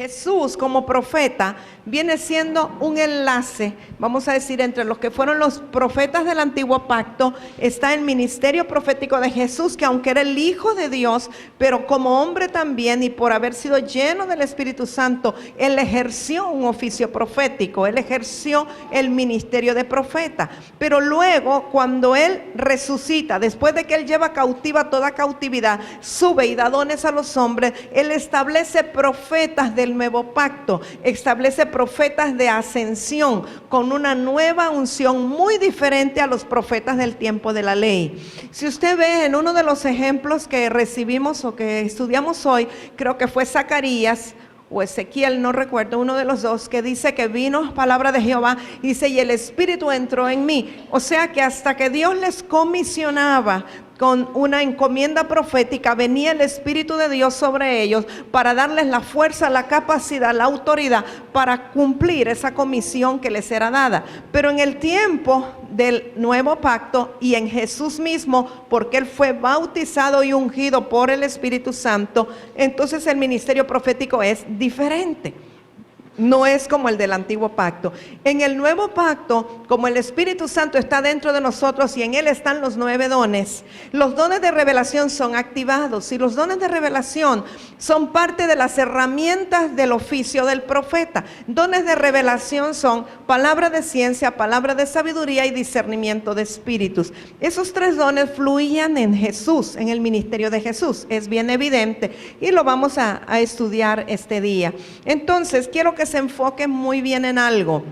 Jesús como profeta viene siendo un enlace, vamos a decir, entre los que fueron los profetas del antiguo pacto. Está el ministerio profético de Jesús, que aunque era el Hijo de Dios, pero como hombre también, y por haber sido lleno del Espíritu Santo, él ejerció un oficio profético, él ejerció el ministerio de profeta. Pero luego, cuando él resucita, después de que él lleva cautiva toda cautividad, sube y da dones a los hombres, él establece profetas del nuevo pacto, establece profetas de ascensión con una nueva unción muy diferente a los profetas del tiempo de la ley. Si usted ve en uno de los ejemplos que recibimos o que estudiamos hoy, creo que fue Zacarías o Ezequiel, no recuerdo, uno de los dos, que dice que vino palabra de Jehová, dice, y el Espíritu entró en mí. O sea que hasta que Dios les comisionaba con una encomienda profética, venía el Espíritu de Dios sobre ellos para darles la fuerza, la capacidad, la autoridad para cumplir esa comisión que les era dada. Pero en el tiempo del nuevo pacto y en Jesús mismo, porque él fue bautizado y ungido por el Espíritu Santo, entonces el ministerio profético es diferente. No es como el del antiguo pacto. En el nuevo pacto, como el Espíritu Santo está dentro de nosotros y en él están los 9 dones, los dones de revelación son activados, y los dones de revelación son parte de las herramientas del oficio del profeta. Dones de revelación son palabra de ciencia, palabra de sabiduría y discernimiento de espíritus. Esos 3 dones fluían en Jesús, en el ministerio de Jesús. Es bien evidente y lo vamos a estudiar este día. Entonces, quiero que se enfoquen muy bien en algo.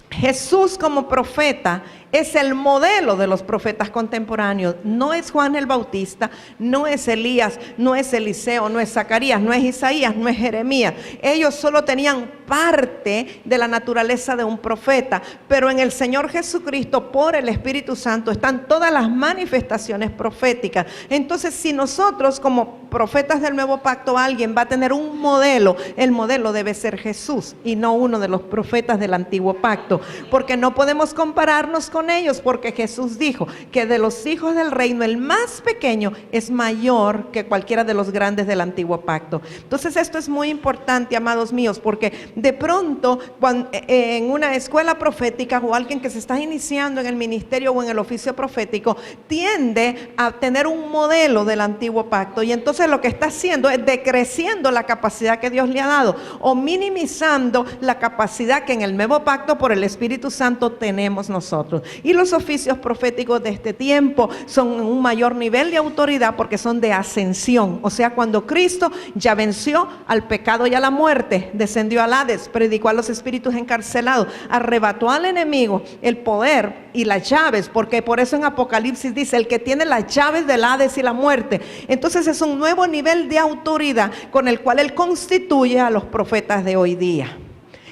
Jesús como profeta es el modelo de los profetas contemporáneos. No es Juan el Bautista, no es Elías, no es Eliseo, no es Zacarías, no es Isaías, no es Jeremías. Ellos solo tenían parte de la naturaleza de un profeta, pero en el Señor Jesucristo, por el Espíritu Santo, están todas las manifestaciones proféticas. Entonces, si nosotros como profetas del nuevo pacto, alguien va a tener un modelo, el modelo debe ser Jesús y no uno de los profetas del antiguo pacto, porque no podemos compararnos con ellos, porque Jesús dijo que de los hijos del reino el más pequeño es mayor que cualquiera de los grandes del antiguo pacto. Entonces esto es muy importante, amados míos, porque de pronto cuando, en una escuela profética o alguien que se está iniciando en el ministerio o en el oficio profético, tiende a tener un modelo del antiguo pacto, y entonces lo que está haciendo es decreciendo la capacidad que Dios le ha dado o minimizando la capacidad que en el nuevo pacto por el Espíritu Santo tenemos nosotros. Y los oficios proféticos de este tiempo son en un mayor nivel de autoridad porque son de ascensión. O sea, cuando Cristo ya venció al pecado y a la muerte, descendió al Hades, predicó a los espíritus encarcelados, arrebató al enemigo el poder y las llaves, porque por eso en Apocalipsis dice, el que tiene las llaves del Hades y la muerte. Entonces es un nuevo nivel de autoridad con el cual él constituye a los profetas de hoy día.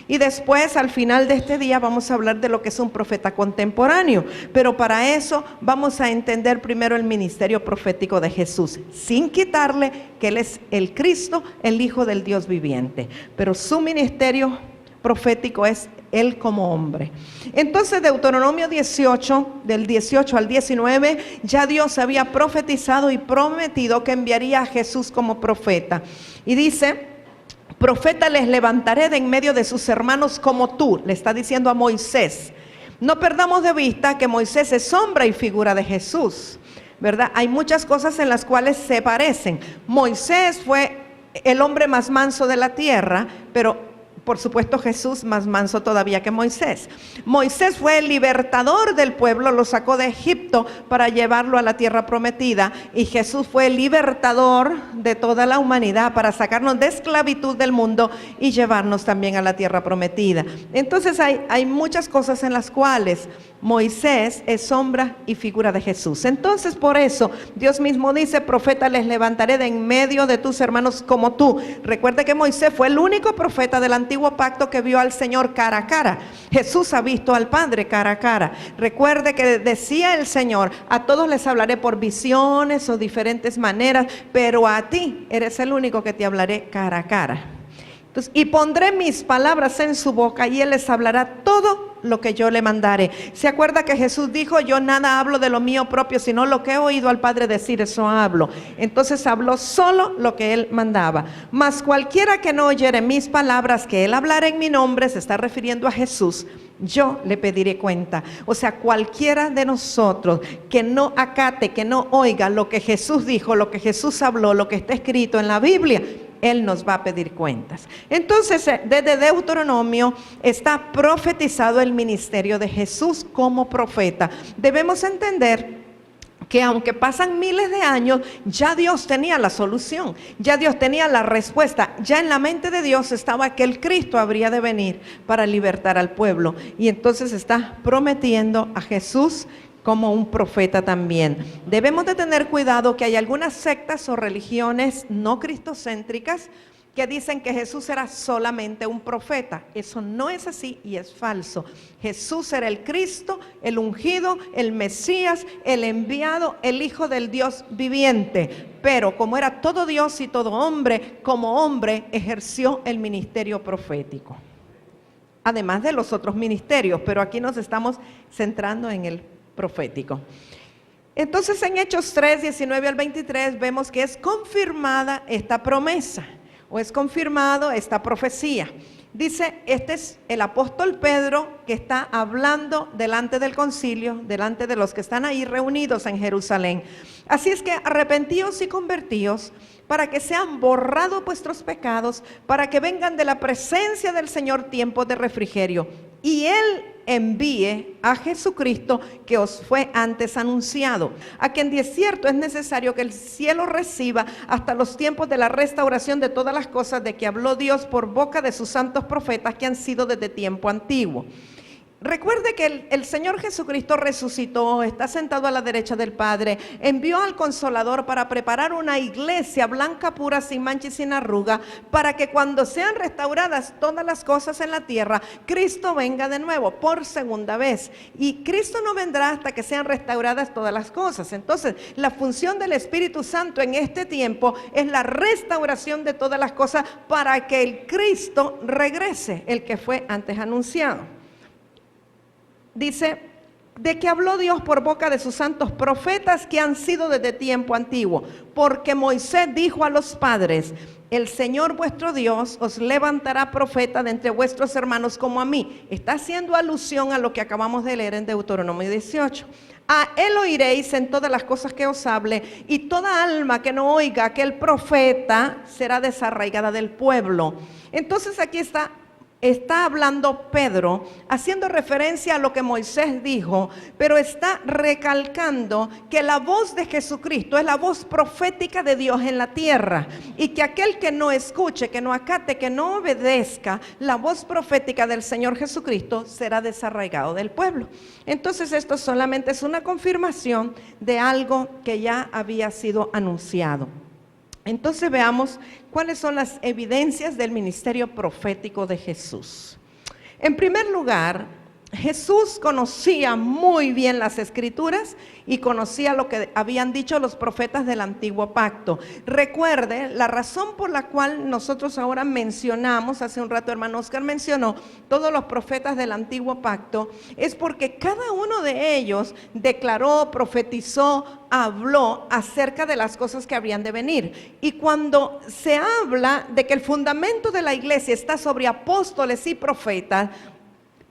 Y después, al final de este día, vamos a hablar de lo que es un profeta contemporáneo. Pero para eso vamos a entender primero el ministerio profético de Jesús, sin quitarle que él es el Cristo, el Hijo del Dios viviente. Pero su ministerio profético es él como hombre. Entonces, Deuteronomio 18, del 18 al 19, ya Dios había profetizado y prometido que enviaría a Jesús como profeta. Y dice: profeta les levantaré de en medio de sus hermanos como tú. Le está diciendo a Moisés. No perdamos de vista que Moisés es sombra y figura de Jesús, ¿verdad? Hay muchas cosas en las cuales se parecen. Moisés fue el hombre más manso de la tierra, pero por supuesto Jesús más manso todavía que Moisés. Moisés fue el libertador del pueblo, lo sacó de Egipto para llevarlo a la tierra prometida, y Jesús fue el libertador de toda la humanidad para sacarnos de esclavitud del mundo y llevarnos también a la tierra prometida. Entonces hay muchas cosas en las cuales Moisés es sombra y figura de Jesús. Entonces por eso Dios mismo dice: profeta les levantaré de en medio de tus hermanos como tú. Recuerde que Moisés fue el único profeta del antiguo pacto que vio al Señor cara a cara. Jesús ha visto al Padre cara a cara. Recuerde que decía el Señor: a todos les hablaré por visiones o diferentes maneras, pero a ti eres el único que te hablaré cara a cara. Entonces, y pondré mis palabras en su boca y él les hablará todo lo que yo le mandare. ¿Se acuerda que Jesús dijo, yo nada hablo de lo mío propio, sino lo que he oído al Padre decir, eso hablo? Entonces habló solo lo que él mandaba. Mas cualquiera que no oyere mis palabras, que él hablara en mi nombre, se está refiriendo a Jesús, yo le pediré cuenta. O sea, cualquiera de nosotros que no acate, que no oiga lo que Jesús dijo, lo que Jesús habló, lo que está escrito en la Biblia, Él nos va a pedir cuentas. Entonces, desde Deuteronomio está profetizado el ministerio de Jesús como profeta. Debemos entender que aunque pasan miles de años, ya Dios tenía la solución, ya Dios tenía la respuesta, ya en la mente de Dios estaba que el Cristo habría de venir para libertar al pueblo. Y entonces está prometiendo a Jesús como un profeta también. Debemos de tener cuidado que hay algunas sectas o religiones no cristocéntricas que dicen que Jesús era solamente un profeta. Eso no es así y es falso. Jesús era el Cristo, el ungido, el Mesías, el enviado, el Hijo del Dios viviente. Pero como era todo Dios y todo hombre, como hombre ejerció el ministerio profético. Además de los otros ministerios, pero aquí nos estamos centrando en el profético. Entonces en Hechos 3, 19 al 23 vemos que es confirmada esta promesa o es confirmado esta profecía. Dice, este es el apóstol Pedro que está hablando delante del concilio, delante de los que están ahí reunidos en Jerusalén. Así es que arrepentíos y convertíos para que sean borrados vuestros pecados, para que vengan de la presencia del Señor tiempos de refrigerio. Y Él envíe a Jesucristo que os fue antes anunciado, a quien de cierto es necesario que el cielo reciba hasta los tiempos de la restauración de todas las cosas de que habló Dios por boca de sus santos profetas que han sido desde tiempo antiguo. Recuerde que el Señor Jesucristo resucitó, está sentado a la derecha del Padre, envió al Consolador para preparar una iglesia blanca, pura, sin mancha y sin arruga, para que cuando sean restauradas todas las cosas en la tierra, Cristo venga de nuevo por segunda vez. Y Cristo no vendrá hasta que sean restauradas todas las cosas. Entonces, la función del Espíritu Santo en este tiempo es la restauración de todas las cosas para que el Cristo regrese, el que fue antes anunciado. Dice, de que habló Dios por boca de sus santos profetas que han sido desde tiempo antiguo, porque Moisés dijo a los padres, el Señor vuestro Dios os levantará profeta de entre vuestros hermanos como a mí. Está haciendo alusión a lo que acabamos de leer en Deuteronomio 18. A él oiréis en todas las cosas que os hable, y toda alma que no oiga a aquel profeta será desarraigada del pueblo. Entonces aquí está hablando Pedro, haciendo referencia a lo que Moisés dijo, pero está recalcando que la voz de Jesucristo es la voz profética de Dios en la tierra, y que aquel que no escuche, que no acate, que no obedezca la voz profética del Señor Jesucristo será desarraigado del pueblo. Entonces esto solamente es una confirmación de algo que ya había sido anunciado. Entonces veamos cuáles son las evidencias del ministerio profético de Jesús. En primer lugar, Jesús conocía muy bien las Escrituras y conocía lo que habían dicho los profetas del Antiguo Pacto. Recuerde, la razón por la cual nosotros ahora mencionamos, hace un rato hermano Oscar mencionó, todos los profetas del Antiguo Pacto, es porque cada uno de ellos declaró, profetizó, habló acerca de las cosas que habrían de venir. Y cuando se habla de que el fundamento de la iglesia está sobre apóstoles y profetas,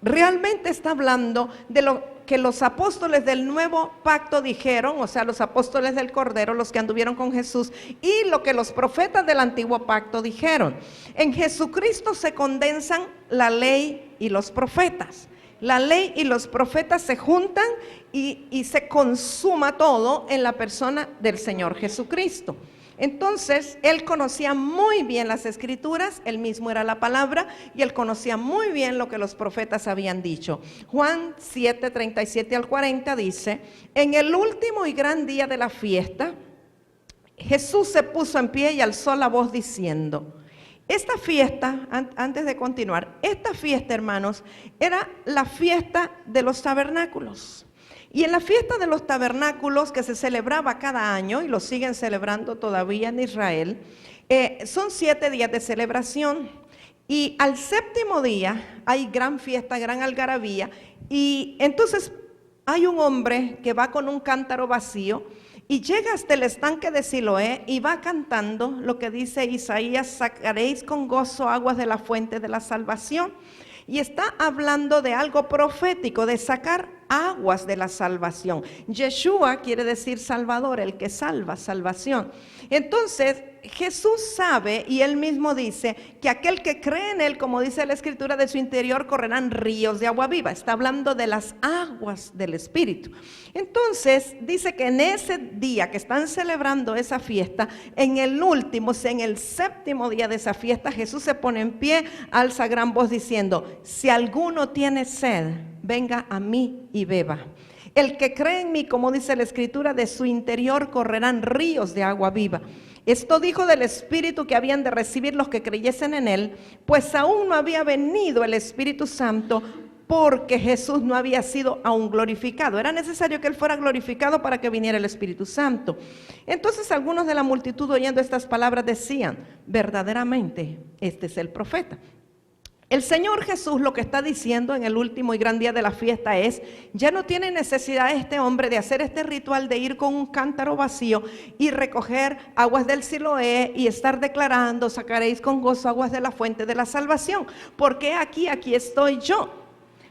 realmente está hablando de lo que los apóstoles del nuevo pacto dijeron, o sea, los apóstoles del Cordero, los que anduvieron con Jesús, y lo que los profetas del antiguo pacto dijeron. En Jesucristo se condensan la ley y los profetas. La ley y los profetas se juntan y se consuma todo en la persona del Señor Jesucristo. Entonces, él conocía muy bien las Escrituras, él mismo era la palabra, y él conocía muy bien lo que los profetas habían dicho. Juan 7, 37 al 40 dice, en el último y gran día de la fiesta, Jesús se puso en pie y alzó la voz diciendo, esta fiesta, antes de continuar, esta fiesta, hermanos, era la fiesta de los tabernáculos. Y en la fiesta de los tabernáculos que se celebraba cada año, y lo siguen celebrando todavía en Israel, son 7 días de celebración. Y al séptimo día hay gran fiesta, gran algarabía, y entonces hay un hombre que va con un cántaro vacío y llega hasta el estanque de Siloé y va cantando lo que dice Isaías: sacaréis con gozo aguas de la fuente de la salvación. Y está hablando de algo profético, de sacar aguas de la salvación. Yeshua quiere decir Salvador, el que salva, salvación. Entonces Jesús sabe, y él mismo dice, que aquel que cree en él, como dice la Escritura, de su interior correrán ríos de agua viva. Está hablando de las aguas del Espíritu. Entonces dice que en ese día que están celebrando esa fiesta, en el último, en el séptimo día de esa fiesta, Jesús se pone en pie, alza gran voz diciendo: si alguno tiene sed, venga a mí y beba. El que cree en mí, como dice la Escritura, de su interior correrán ríos de agua viva. Esto dijo del Espíritu que habían de recibir los que creyesen en él, pues aún no había venido el Espíritu Santo, porque Jesús no había sido aún glorificado. Era necesario que él fuera glorificado para que viniera el Espíritu Santo. Entonces algunos de la multitud, oyendo estas palabras, decían: verdaderamente este es el profeta. El Señor Jesús lo que está diciendo en el último y gran día de la fiesta es: ya no tiene necesidad este hombre de hacer este ritual de ir con un cántaro vacío y recoger aguas del Siloé y estar declarando: sacaréis con gozo aguas de la fuente de la salvación. Porque aquí estoy yo.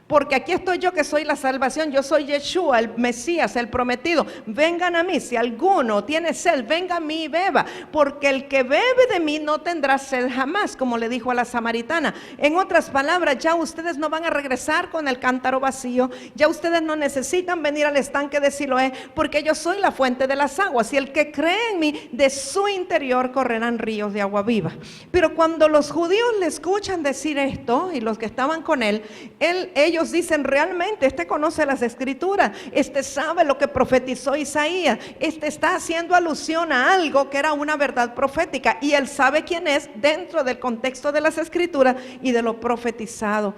Porque aquí estoy yo, que soy la salvación. Yo soy Yeshua, el Mesías, el prometido. Vengan a mí, si alguno tiene sed, venga a mí y beba. Porque el que bebe de mí no tendrá sed jamás, como le dijo a la samaritana. En otras palabras, ya ustedes no van a regresar con el cántaro vacío. Ya ustedes no necesitan venir al estanque de Siloé, porque yo soy la fuente de las aguas. Y el que cree en mí, de su interior correrán ríos de agua viva. Pero cuando los judíos le escuchan decir esto, y los que estaban con él, ellos dicen: realmente este conoce las Escrituras, este sabe lo que profetizó Isaías, este está haciendo alusión a algo que era una verdad profética, y él sabe quién es dentro del contexto de las Escrituras y de lo profetizado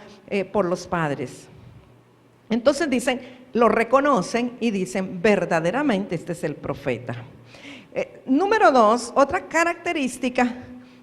por los padres. Entonces dicen, lo reconocen y dicen: verdaderamente este es el profeta. Número 2, otra característica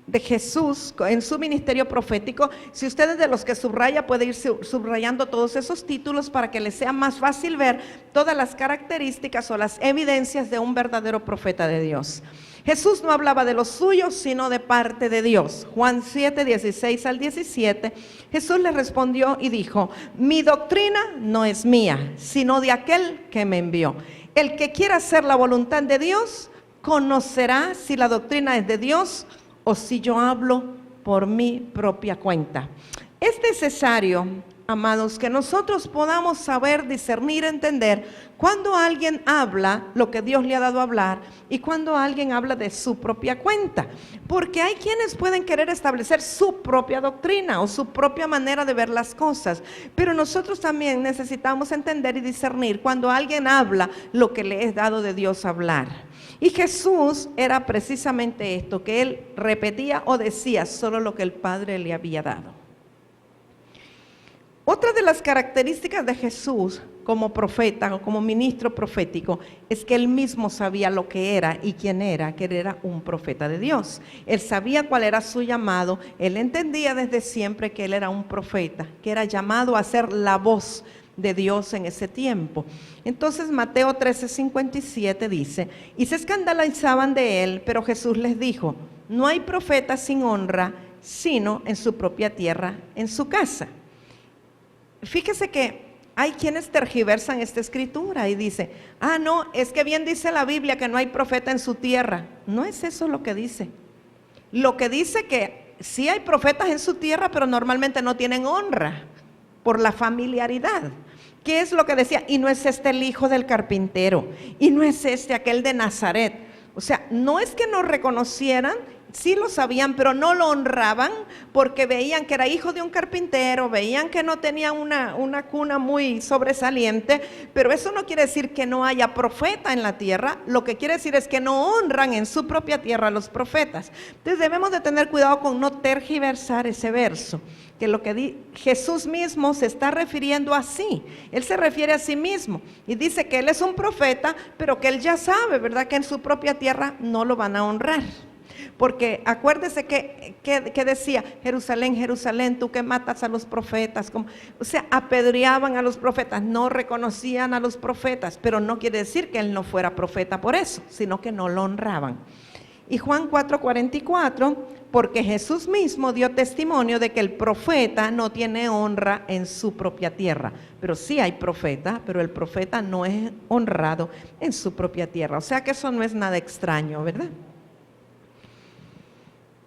de Jesús en su ministerio profético. Si ustedes, de los que subraya, puede ir subrayando todos esos títulos para que les sea más fácil ver todas las características o las evidencias de un verdadero profeta de Dios. Jesús no hablaba de los suyos, sino de parte de Dios. Juan 7, 16 al 17, Jesús le respondió y dijo: mi doctrina no es mía, sino de aquel que me envió. El que quiera hacer la voluntad de Dios, conocerá si la doctrina es de Dios o si yo hablo por mi propia cuenta. Es necesario, amados, que nosotros podamos saber discernir, entender cuando alguien habla lo que Dios le ha dado a hablar y cuando alguien habla de su propia cuenta. Porque hay quienes pueden querer establecer su propia doctrina o su propia manera de ver las cosas. Pero nosotros también necesitamos entender y discernir cuando alguien habla lo que le es dado de Dios hablar. Y Jesús era precisamente esto, que él repetía o decía solo lo que el Padre le había dado. Otra de las características de Jesús como profeta o como ministro profético es que él mismo sabía lo que era y quién era, que él era un profeta de Dios. Él sabía cuál era su llamado, él entendía desde siempre que él era un profeta, que era llamado a ser la voz de Dios en ese tiempo. Entonces Mateo 13:57 dice: y se escandalizaban de él, pero Jesús les dijo: no hay profeta sin honra, sino en su propia tierra, en su casa. Fíjese que hay quienes tergiversan esta escritura y dicen: no, es que bien dice la Biblia que no hay profeta en su tierra. No es eso lo que dice. Lo que dice que sí hay profetas en su tierra, pero normalmente no tienen honra por la familiaridad. ¿Qué es lo que decía? Y no es este el hijo del carpintero, y no es este aquel de Nazaret. O sea, no es que no reconocieran, sí lo sabían, pero no lo honraban porque veían que era hijo de un carpintero, veían que no tenía una cuna muy sobresaliente, pero eso no quiere decir que no haya profeta en la tierra. Lo que quiere decir es que no honran en su propia tierra a los profetas. Entonces debemos de tener cuidado con no tergiversar ese verso, que lo que Jesús mismo se está refiriendo así. Él se refiere a sí mismo y dice que él es un profeta, pero que él ya sabe, ¿verdad?, que en su propia tierra no lo van a honrar. Porque acuérdese que decía, Jerusalén, Jerusalén, tú que matas a los profetas. O sea, apedreaban a los profetas, no reconocían a los profetas, pero no quiere decir que él no fuera profeta por eso, sino que no lo honraban. Y Juan 4:44, porque Jesús mismo dio testimonio de que el profeta no tiene honra en su propia tierra. Pero sí hay profeta, pero el profeta no es honrado en su propia tierra. O sea que eso no es nada extraño, ¿verdad?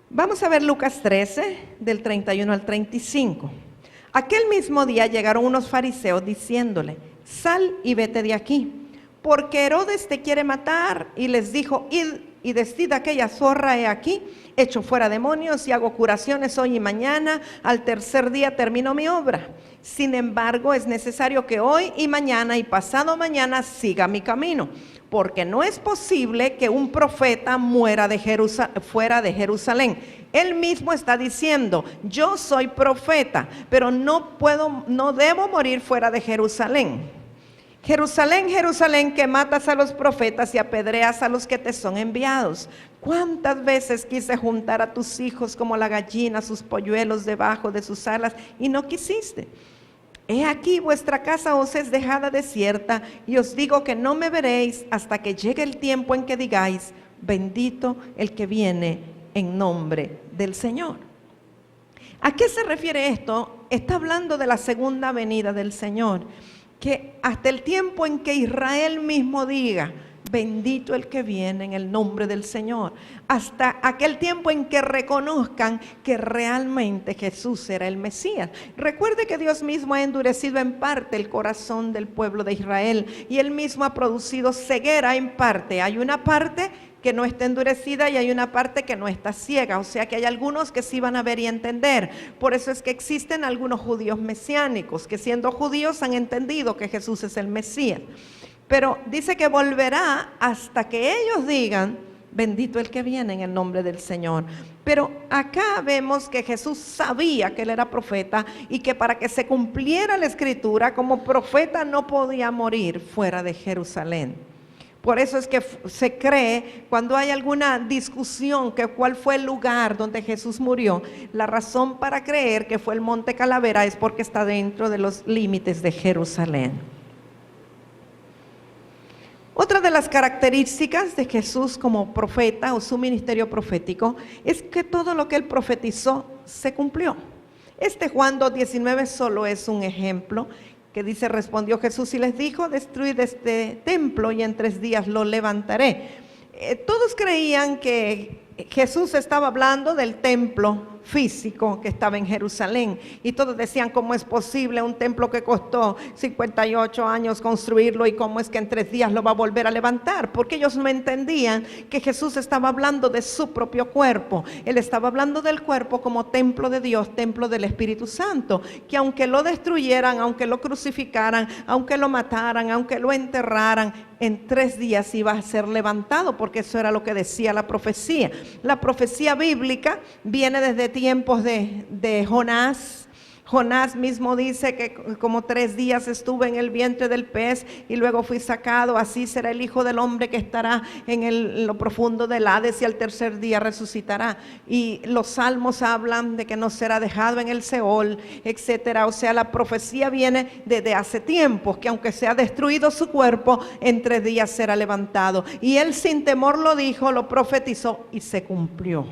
Vamos a ver Lucas 13, del 31 al 35. Aquel mismo día llegaron unos fariseos diciéndole, sal y vete de aquí, porque Herodes te quiere matar. Y les dijo, id y decid aquella zorra, he aquí, echo fuera demonios y hago curaciones hoy y mañana, al tercer día termino mi obra. Sin embargo, es necesario que hoy y mañana y pasado mañana siga mi camino, porque no es posible que un profeta muera fuera de Jerusalén. Él mismo está diciendo, yo soy profeta, pero no debo morir fuera de Jerusalén. Jerusalén, Jerusalén, que matas a los profetas y apedreas a los que te son enviados. ¿Cuántas veces quise juntar a tus hijos como la gallina sus polluelos debajo de sus alas y no quisiste? He aquí vuestra casa os es dejada desierta, y os digo que no me veréis hasta que llegue el tiempo en que digáis, bendito el que viene en nombre del Señor. ¿A qué se refiere esto? Está hablando de la segunda venida del Señor, que hasta el tiempo en que Israel mismo diga, bendito el que viene en el nombre del Señor, hasta aquel tiempo en que reconozcan que realmente Jesús era el Mesías. Recuerde que Dios mismo ha endurecido en parte el corazón del pueblo de Israel, y Él mismo ha producido ceguera en parte. Hay una parte que no está endurecida y hay una parte que no está ciega, o sea que hay algunos que sí van a ver y entender. Por eso es que existen algunos judíos mesiánicos que, siendo judíos, han entendido que Jesús es el Mesías, pero dice que volverá hasta que ellos digan, bendito el que viene en el nombre del Señor. Pero acá vemos que Jesús sabía que él era profeta y que para que se cumpliera la escritura, como profeta no podía morir fuera de Jerusalén. Por eso es que se cree, cuando hay alguna discusión que cuál fue el lugar donde Jesús murió, la razón para creer que fue el Monte Calavera es porque está dentro de los límites de Jerusalén. Otra de las características de Jesús como profeta o su ministerio profético es que todo lo que él profetizó se cumplió. Juan 2:19 solo es un ejemplo que dice, respondió Jesús y les dijo, destruid este templo y en 3 días lo levantaré. Todos creían que Jesús estaba hablando del templo físico que estaba en Jerusalén, y todos decían, ¿cómo es posible un templo que costó 58 años construirlo y cómo es que en 3 días lo va a volver a levantar? Porque ellos no entendían que Jesús estaba hablando de su propio cuerpo. Él estaba hablando del cuerpo como templo de Dios, templo del Espíritu Santo, que aunque lo destruyeran, aunque lo crucificaran, aunque lo mataran, aunque lo enterraran, en 3 días iba a ser levantado, porque eso era lo que decía la profecía. La profecía bíblica viene desde tiempos de Jonás. Jonás mismo dice que como 3 días estuve en el vientre del pez y luego fui sacado, así será el Hijo del Hombre que estará en lo profundo del Hades y al tercer día resucitará. Y los salmos hablan de que no será dejado en el Seol, etcétera. O sea, la profecía viene desde hace tiempos, que aunque sea destruido su cuerpo, en 3 días será levantado. Y él sin temor lo dijo, lo profetizó y se cumplió.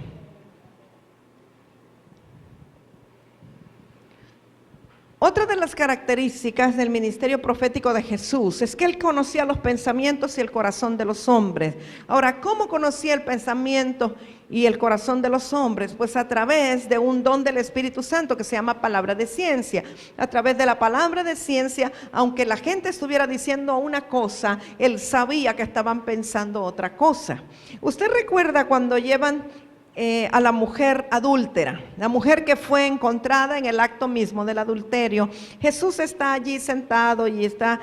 Otra de las características del ministerio profético de Jesús es que él conocía los pensamientos y el corazón de los hombres. Ahora, ¿cómo conocía el pensamiento y el corazón de los hombres? Pues a través de un don del Espíritu Santo que se llama palabra de ciencia. A través de la palabra de ciencia, aunque la gente estuviera diciendo una cosa, él sabía que estaban pensando otra cosa. ¿Usted recuerda cuando llevan a la mujer adúltera, la mujer que fue encontrada en el acto mismo del adulterio? Jesús está allí sentado y está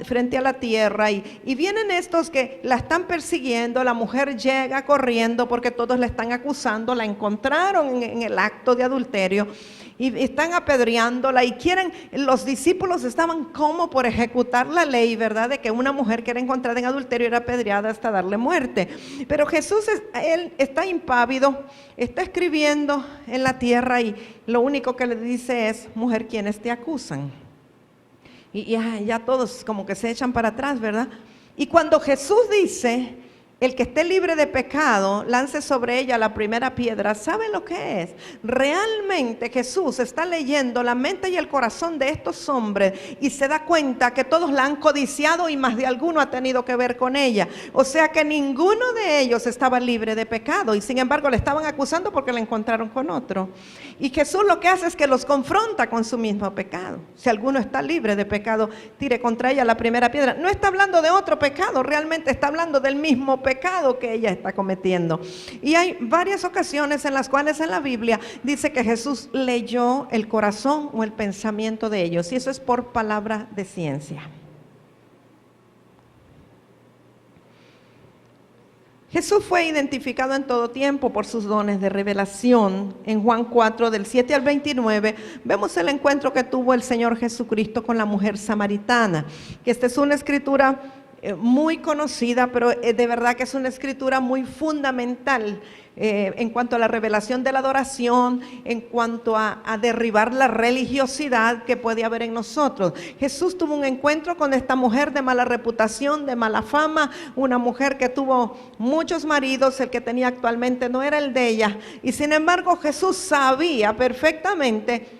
frente a la tierra y vienen estos que la están persiguiendo. La mujer llega corriendo porque todos la están acusando, la encontraron en el acto de adulterio y están apedreándola y los discípulos estaban como por ejecutar la ley, ¿verdad? De que una mujer que era encontrada en adulterio era apedreada hasta darle muerte. Pero Jesús, él está impávido, está escribiendo en la tierra y lo único que le dice es: mujer, ¿quiénes te acusan? Y ya todos como que se echan para atrás, ¿verdad? Y cuando Jesús dice: el que esté libre de pecado, lance sobre ella la primera piedra, ¿sabe lo que es? Realmente Jesús está leyendo la mente y el corazón de estos hombres y se da cuenta que todos la han codiciado y más de alguno ha tenido que ver con ella. O sea que ninguno de ellos estaba libre de pecado y sin embargo le estaban acusando porque la encontraron con otro. Y Jesús lo que hace es que los confronta con su mismo pecado. Si alguno está libre de pecado, tire contra ella la primera piedra. No está hablando de otro pecado, realmente está hablando del mismo pecado que ella está cometiendo. Y hay varias ocasiones en las cuales en la Biblia dice que Jesús leyó el corazón o el pensamiento de ellos, y eso es por palabra de ciencia. Jesús fue identificado en todo tiempo por sus dones de revelación. En Juan 4, del 7 al 29, vemos el encuentro que tuvo el Señor Jesucristo con la mujer samaritana, que esta es una escritura muy conocida, pero de verdad que es una escritura muy fundamental en cuanto a la revelación de la adoración, en cuanto a derribar la religiosidad que puede haber en nosotros. Jesús tuvo un encuentro con esta mujer de mala reputación, de mala fama, una mujer que tuvo muchos maridos, el que tenía actualmente no era el de ella, y sin embargo Jesús sabía perfectamente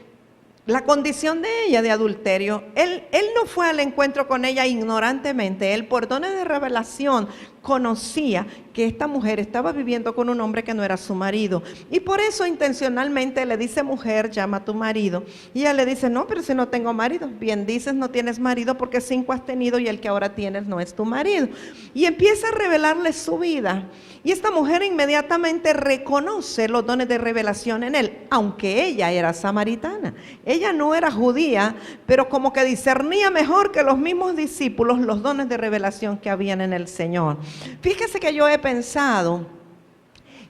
la condición de ella de adulterio. Él no fue al encuentro con ella ignorantemente. Él, por dones de revelación, conocía que esta mujer estaba viviendo con un hombre que no era su marido, y por eso intencionalmente le dice: mujer, llama a tu marido. Y ella le dice: no, pero si no tengo marido. Bien dices, no tienes marido porque 5 has tenido y el que ahora tienes no es tu marido. Y empieza a revelarle su vida, y esta mujer inmediatamente reconoce los dones de revelación en él, aunque ella era samaritana. Ella no era judía, pero como que discernía mejor que los mismos discípulos los dones de revelación que habían en el Señor. Fíjese que yo he pensado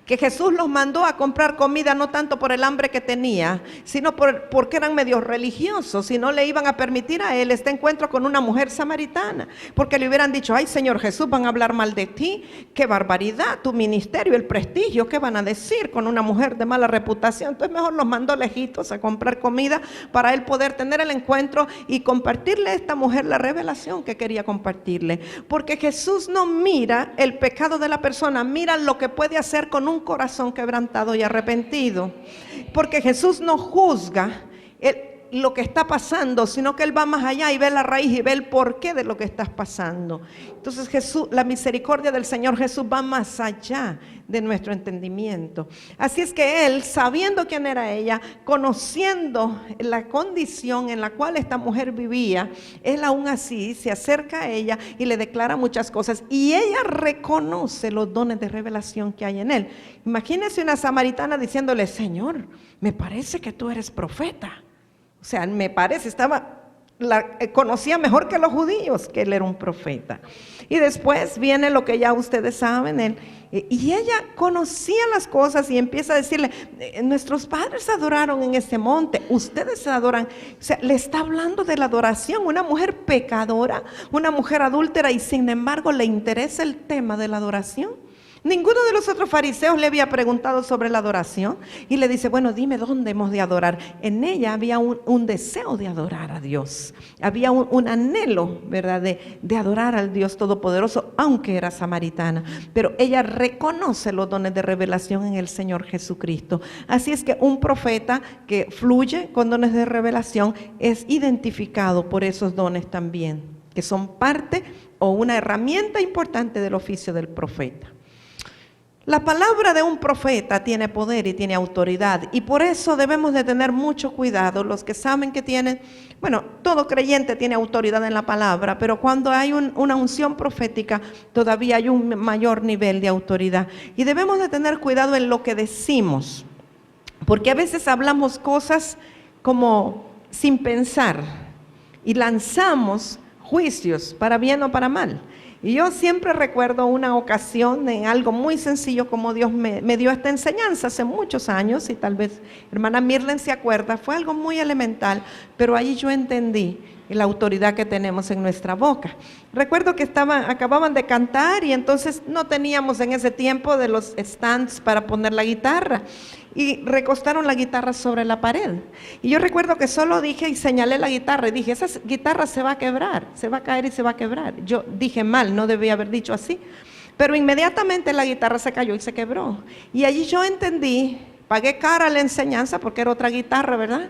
que Jesús los mandó a comprar comida no tanto por el hambre que tenía, sino porque eran medios religiosos y no le iban a permitir a él este encuentro con una mujer samaritana, porque le hubieran dicho: ay, Señor Jesús, van a hablar mal de ti, qué barbaridad, tu ministerio, el prestigio, ¿qué van a decir con una mujer de mala reputación? Entonces mejor los mandó lejitos a comprar comida para él poder tener el encuentro y compartirle a esta mujer la revelación que quería compartirle, porque Jesús no mira el pecado de la persona, mira lo que puede hacer con un corazón quebrantado y arrepentido, porque Jesús no juzga lo que está pasando, sino que Él va más allá y ve la raíz y ve el porqué de lo que está pasando. Entonces Jesús, la misericordia del Señor Jesús va más allá de nuestro entendimiento. Así es que Él, sabiendo quién era ella, conociendo la condición en la cual esta mujer vivía, Él aún así se acerca a ella y le declara muchas cosas, y ella reconoce los dones de revelación que hay en Él. Imagínese una samaritana diciéndole: Señor, me parece que tú eres profeta. O sea, me parece, conocía mejor que los judíos que él era un profeta. Y después viene lo que ya ustedes saben, y ella conocía las cosas y empieza a decirle: nuestros padres adoraron en este monte, ustedes adoran. O sea, le está hablando de la adoración, una mujer pecadora, una mujer adúltera, y sin embargo le interesa el tema de la adoración. Ninguno de los otros fariseos le había preguntado sobre la adoración, y le dice: bueno, dime dónde hemos de adorar. En ella había un deseo de adorar a Dios, había un anhelo, ¿verdad?, de adorar al Dios Todopoderoso, aunque era samaritana, pero ella reconoce los dones de revelación en el Señor Jesucristo. Así es que un profeta que fluye con dones de revelación es identificado por esos dones también, que son parte o una herramienta importante del oficio del profeta. La palabra de un profeta tiene poder y tiene autoridad, y por eso debemos de tener mucho cuidado. Los que saben que tienen, bueno, todo creyente tiene autoridad en la palabra, pero cuando hay una unción profética, todavía hay un mayor nivel de autoridad. Y debemos de tener cuidado en lo que decimos, porque a veces hablamos cosas como sin pensar y lanzamos juicios, para bien o para mal. Y yo siempre recuerdo una ocasión en algo muy sencillo como Dios me dio esta enseñanza hace muchos años, y tal vez hermana Mirlen se acuerda, fue algo muy elemental, pero ahí yo entendí la autoridad que tenemos en nuestra boca. Recuerdo que acababan de cantar y entonces no teníamos en ese tiempo de los stands para poner la guitarra, y recostaron la guitarra sobre la pared. Y yo recuerdo que solo dije y señalé la guitarra y dije, esa guitarra se va a quebrar, se va a caer y se va a quebrar. Yo dije mal, no debía haber dicho así, pero inmediatamente la guitarra se cayó y se quebró. Y allí yo entendí, pagué cara la enseñanza porque era otra guitarra, ¿verdad?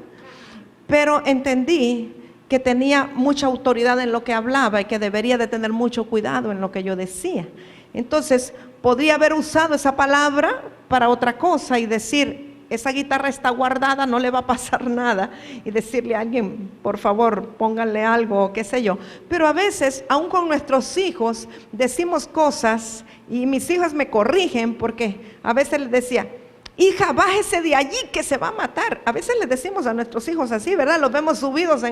Pero entendí que tenía mucha autoridad en lo que hablaba y que debería de tener mucho cuidado en lo que yo decía. Entonces, podría haber usado esa palabra para otra cosa y decir, esa guitarra está guardada, no le va a pasar nada, y decirle a alguien, por favor, pónganle algo, o qué sé yo. Pero a veces, aún con nuestros hijos, decimos cosas, y mis hijos me corrigen, porque a veces les decía, hija, bájese de allí que se va a matar. A veces les decimos a nuestros hijos así, ¿verdad? Los vemos subidos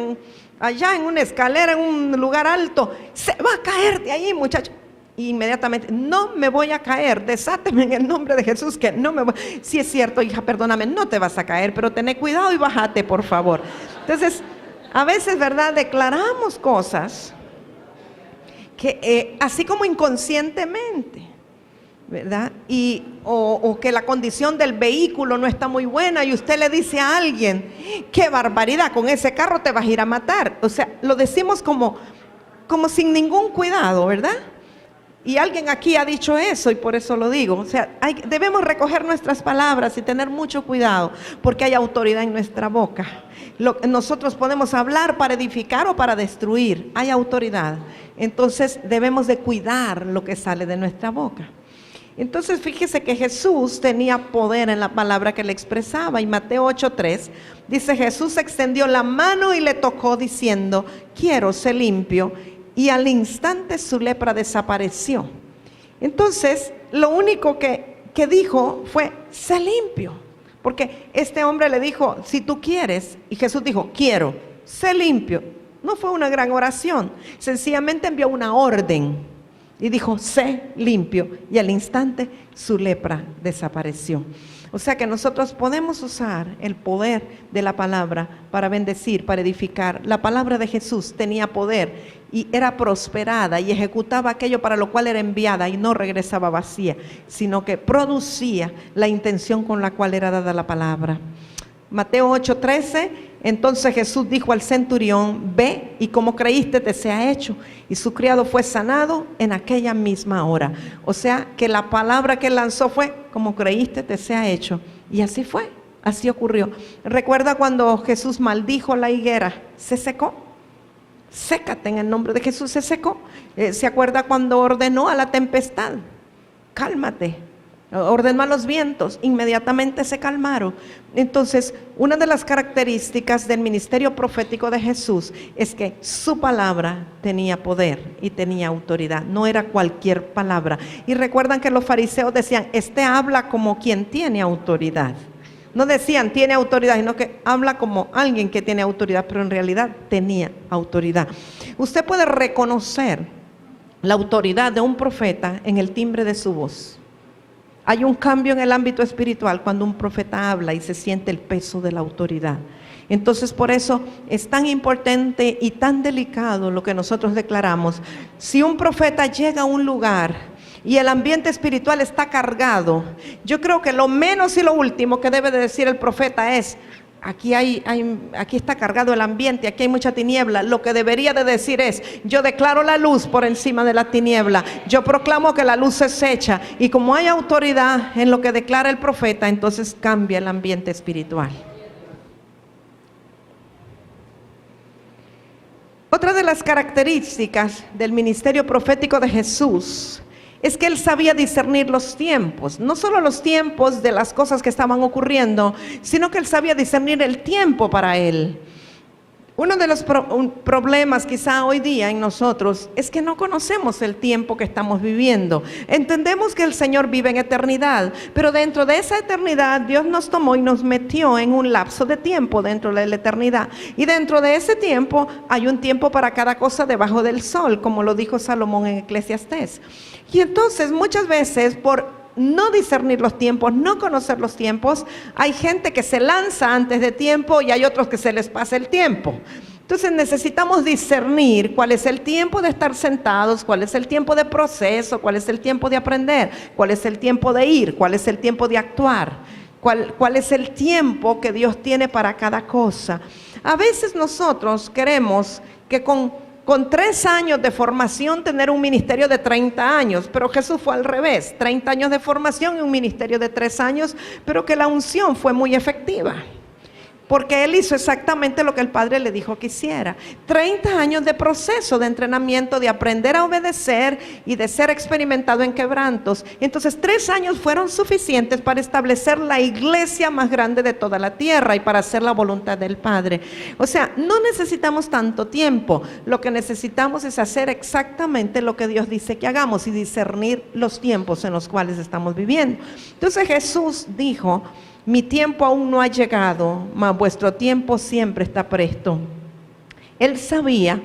allá en una escalera, en un lugar alto. Se va a caer de allí, muchacho. Y inmediatamente, no me voy a caer, desáteme en el nombre de Jesús que no me voy. Sí es cierto, hija, perdóname, no te vas a caer, pero ten cuidado y bájate, por favor. Entonces, a veces, ¿verdad? Declaramos cosas que así como inconscientemente, ¿verdad? O que la condición del vehículo no está muy buena y usted le dice a alguien, qué barbaridad, con ese carro te vas a ir a matar. O sea, lo decimos como sin ningún cuidado, ¿verdad? Y alguien aquí ha dicho eso y por eso lo digo. O sea, debemos recoger nuestras palabras y tener mucho cuidado porque hay autoridad en nuestra boca. Nosotros podemos hablar para edificar o para destruir. Hay autoridad. Entonces debemos de cuidar lo que sale de nuestra boca. Entonces fíjese que Jesús tenía poder en la palabra que le expresaba. Y Mateo 8:3 dice, Jesús extendió la mano y le tocó diciendo, quiero ser limpio. Y al instante su lepra desapareció. Entonces, lo único que dijo fue, sé limpio. Porque este hombre le dijo, si tú quieres, y Jesús dijo, quiero, sé limpio. No fue una gran oración, sencillamente envió una orden. Y dijo, sé limpio. Y al instante su lepra desapareció. O sea que nosotros podemos usar el poder de la palabra para bendecir, para edificar. La palabra de Jesús tenía poder y era prosperada y ejecutaba aquello para lo cual era enviada y no regresaba vacía, sino que producía la intención con la cual era dada la palabra. Mateo 8:13, entonces Jesús dijo al centurión, ve y como creíste te sea hecho. Y su criado fue sanado en aquella misma hora. O sea que la palabra que él lanzó fue, como creíste te sea hecho. Y así fue, así ocurrió. ¿Recuerda cuando Jesús maldijo la higuera? Se secó. Sécate en el nombre de Jesús, se secó. ¿Se acuerda cuando ordenó a la tempestad? Cálmate. Ordenó a los vientos, inmediatamente se calmaron. Entonces, una de las características del ministerio profético de Jesús es que su palabra tenía poder y tenía autoridad, no era cualquier palabra. Y recuerdan que los fariseos decían, este habla como quien tiene autoridad. No decían tiene autoridad, sino que habla como alguien que tiene autoridad, pero en realidad tenía autoridad. Usted puede reconocer la autoridad de un profeta en el timbre de su voz. Hay un cambio en el ámbito espiritual cuando un profeta habla y se siente el peso de la autoridad. Entonces por eso es tan importante y tan delicado lo que nosotros declaramos. Si un profeta llega a un lugar y el ambiente espiritual está cargado, yo creo que lo menos y lo último que debe de decir el profeta es, aquí está cargado el ambiente, aquí hay mucha tiniebla. Lo que debería de decir es, yo declaro la luz por encima de la tiniebla, yo proclamo que la luz se echa, y como hay autoridad en lo que declara el profeta, entonces cambia el ambiente espiritual. Otra de las características del ministerio profético de Jesús es que él sabía discernir los tiempos, no solo los tiempos de las cosas que estaban ocurriendo, sino que él sabía discernir el tiempo para él. Uno de los problemas quizá hoy día en nosotros es que no conocemos el tiempo que estamos viviendo. Entendemos que el Señor vive en eternidad, pero dentro de esa eternidad Dios nos tomó y nos metió en un lapso de tiempo dentro de la eternidad. Y dentro de ese tiempo hay un tiempo para cada cosa debajo del sol, como lo dijo Salomón en Eclesiastés. Y entonces muchas veces por no discernir los tiempos, no conocer los tiempos, hay gente que se lanza antes de tiempo y hay otros que se les pasa el tiempo. Entonces necesitamos discernir cuál es el tiempo de estar sentados, cuál es el tiempo de proceso, cuál es el tiempo de aprender, cuál es el tiempo de ir, cuál es el tiempo de actuar, cuál es el tiempo que Dios tiene para cada cosa. A veces nosotros queremos que con 3 años de formación tener un ministerio de 30 años, pero Jesús fue al revés, 30 años de formación y un ministerio de 3 años, pero que la unción fue muy efectiva, porque Él hizo exactamente lo que el Padre le dijo que hiciera. 30 años de proceso de entrenamiento, de aprender a obedecer y de ser experimentado en quebrantos. Entonces 3 años fueron suficientes para establecer la iglesia más grande de toda la tierra y para hacer la voluntad del Padre. O sea, no necesitamos tanto tiempo, lo que necesitamos es hacer exactamente lo que Dios dice que hagamos y discernir los tiempos en los cuales estamos viviendo. Entonces Jesús dijo: mi tiempo aún no ha llegado, mas vuestro tiempo siempre está presto. Él sabía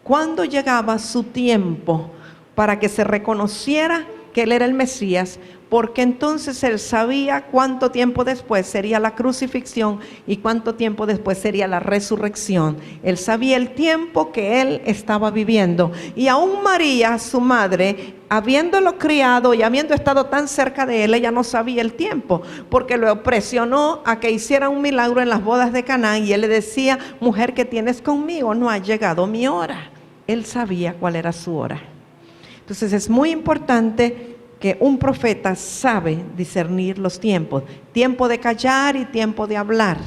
cuándo llegaba su tiempo para que se reconociera que Él era el Mesías, porque entonces Él sabía cuánto tiempo después sería la crucifixión y cuánto tiempo después sería la resurrección. Él sabía el tiempo que Él estaba viviendo. Y aún María, su madre, habiéndolo criado y habiendo estado tan cerca de Él, ella no sabía el tiempo, porque lo presionó a que hiciera un milagro en las bodas de Caná, y Él le decía: mujer, ¿qué tienes conmigo? No ha llegado mi hora. Él sabía cuál era su hora. Entonces es muy importante que un profeta sabe discernir los tiempos: tiempo de callar y tiempo de hablar,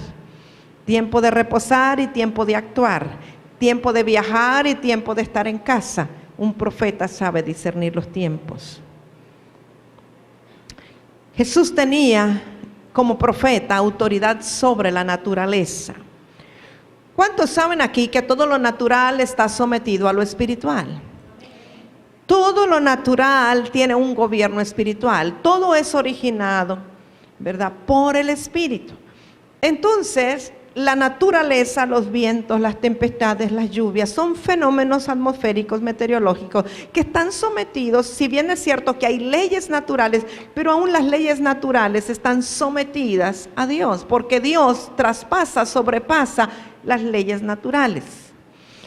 tiempo de reposar y tiempo de actuar, tiempo de viajar y tiempo de estar en casa. Un profeta sabe discernir los tiempos. Jesús tenía como profeta autoridad sobre la naturaleza. ¿Cuántos saben aquí que todo lo natural está sometido a lo espiritual? Todo lo natural tiene un gobierno espiritual. Todo es originado, ¿verdad?, por el Espíritu. Entonces, la naturaleza, los vientos, las tempestades, las lluvias, son fenómenos atmosféricos, meteorológicos, que están sometidos, si bien es cierto que hay leyes naturales, pero aún las leyes naturales están sometidas a Dios, porque Dios traspasa, sobrepasa las leyes naturales.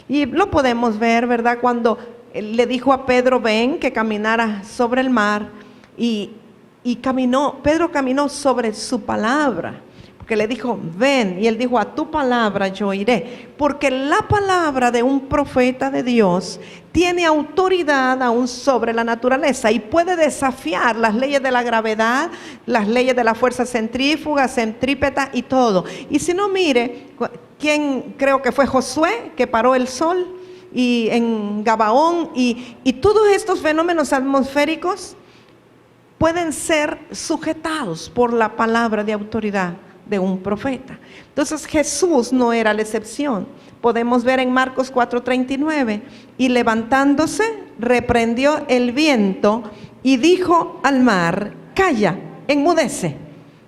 Y lo podemos ver, ¿verdad?, cuando le dijo a Pedro: ven, que caminara sobre el mar, y caminó. Pedro caminó sobre su palabra, porque le dijo: ven, y él dijo: a tu palabra yo iré, porque la palabra de un profeta de Dios tiene autoridad aún sobre la naturaleza y puede desafiar las leyes de la gravedad, las leyes de la fuerza centrífuga, centrípeta y todo. Y si no, mire, ¿quién creo que fue Josué que paró el sol? Y en Gabaón, y todos estos fenómenos atmosféricos pueden ser sujetados por la palabra de autoridad de un profeta. Entonces Jesús no era la excepción. Podemos ver en Marcos 4:39: y levantándose, reprendió el viento y dijo al mar: calla, enmudece.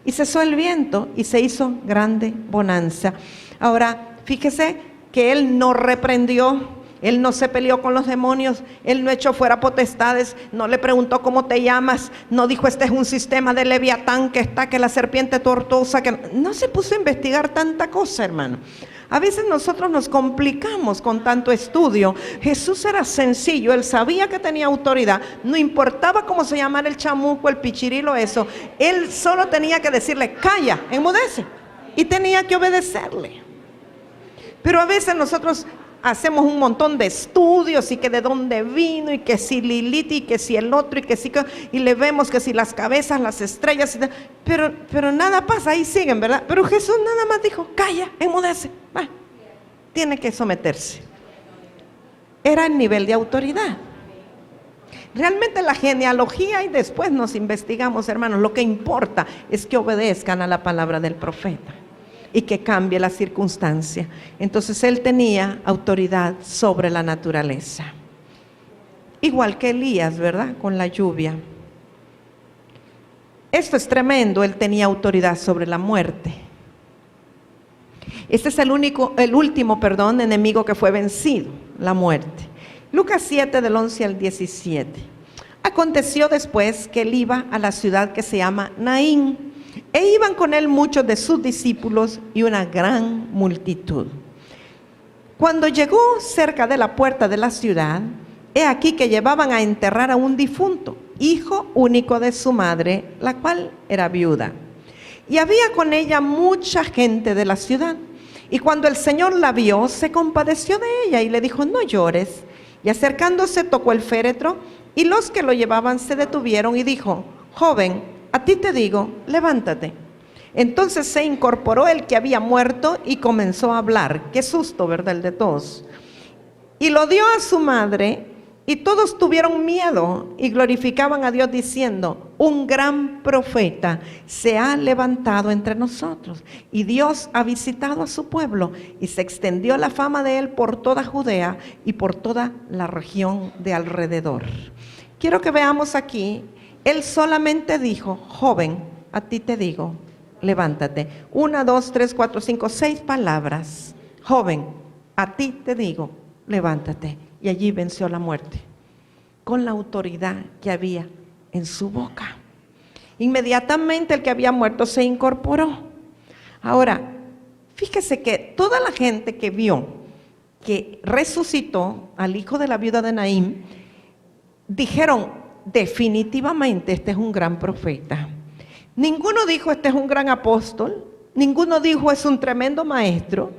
Y cesó el viento y se hizo grande bonanza. Ahora, fíjese que Él no reprendió. Él no se peleó con los demonios, Él no echó fuera potestades, no le preguntó cómo te llamas, no dijo: este es un sistema de Leviatán que está, que la serpiente tortuosa, que no se puso a investigar tanta cosa, hermano. A veces nosotros nos complicamos con tanto estudio. Jesús era sencillo, Él sabía que tenía autoridad, no importaba cómo se llamara el chamuco, el pichirilo, eso. Él solo tenía que decirle: calla, enmudece, y tenía que obedecerle. Pero a veces nosotros hacemos un montón de estudios, y que de dónde vino, y que si Lilith, y que si el otro, y que si, y le vemos que si las cabezas, las estrellas, pero nada pasa, ahí siguen, ¿verdad? Pero Jesús nada más dijo: calla, enmudece, tiene que someterse. Era el nivel de autoridad. Realmente la genealogía, y después nos investigamos, hermanos, lo que importa es que obedezcan a la palabra del profeta. y que cambie la circunstancia. Entonces él tenía autoridad sobre la naturaleza. Igual que Elías, ¿verdad? Con la lluvia. Esto es tremendo, él tenía autoridad sobre la muerte. Este es el último enemigo que fue vencido, la muerte. Lucas 7, del 11 al 17. Aconteció después que él iba a la ciudad que se llama Naín, e iban con él muchos de sus discípulos y una gran multitud. Cuando llegó cerca de la puerta de la ciudad, he aquí que llevaban a enterrar a un difunto, hijo único de su madre, la cual era viuda. Y había con ella mucha gente de la ciudad. Y cuando el Señor la vio, se compadeció de ella y le dijo: no llores. Y acercándose tocó el féretro, y los que lo llevaban se detuvieron y dijo: joven, a ti te digo, levántate. Entonces se incorporó el que había muerto y comenzó a hablar. Qué susto, ¿verdad? El de todos. Y lo dio a su madre, y todos tuvieron miedo y glorificaban a Dios diciendo: un gran profeta se ha levantado entre nosotros, y Dios ha visitado a su pueblo, y se extendió la fama de él por toda Judea y por toda la región de alrededor. Quiero que veamos aquí, él solamente dijo: joven, a ti te digo, levántate. 1, 2, 3, 4, 5, 6 palabras. Joven, a ti te digo, levántate. Y allí venció la muerte, con la autoridad que había en su boca. Inmediatamente el que había muerto se incorporó. Ahora, fíjese que toda la gente que vio que resucitó al hijo de la viuda de Naín, dijeron: definitivamente este es un gran profeta. Ninguno dijo: este es un gran apóstol. Ninguno dijo: es un tremendo maestro.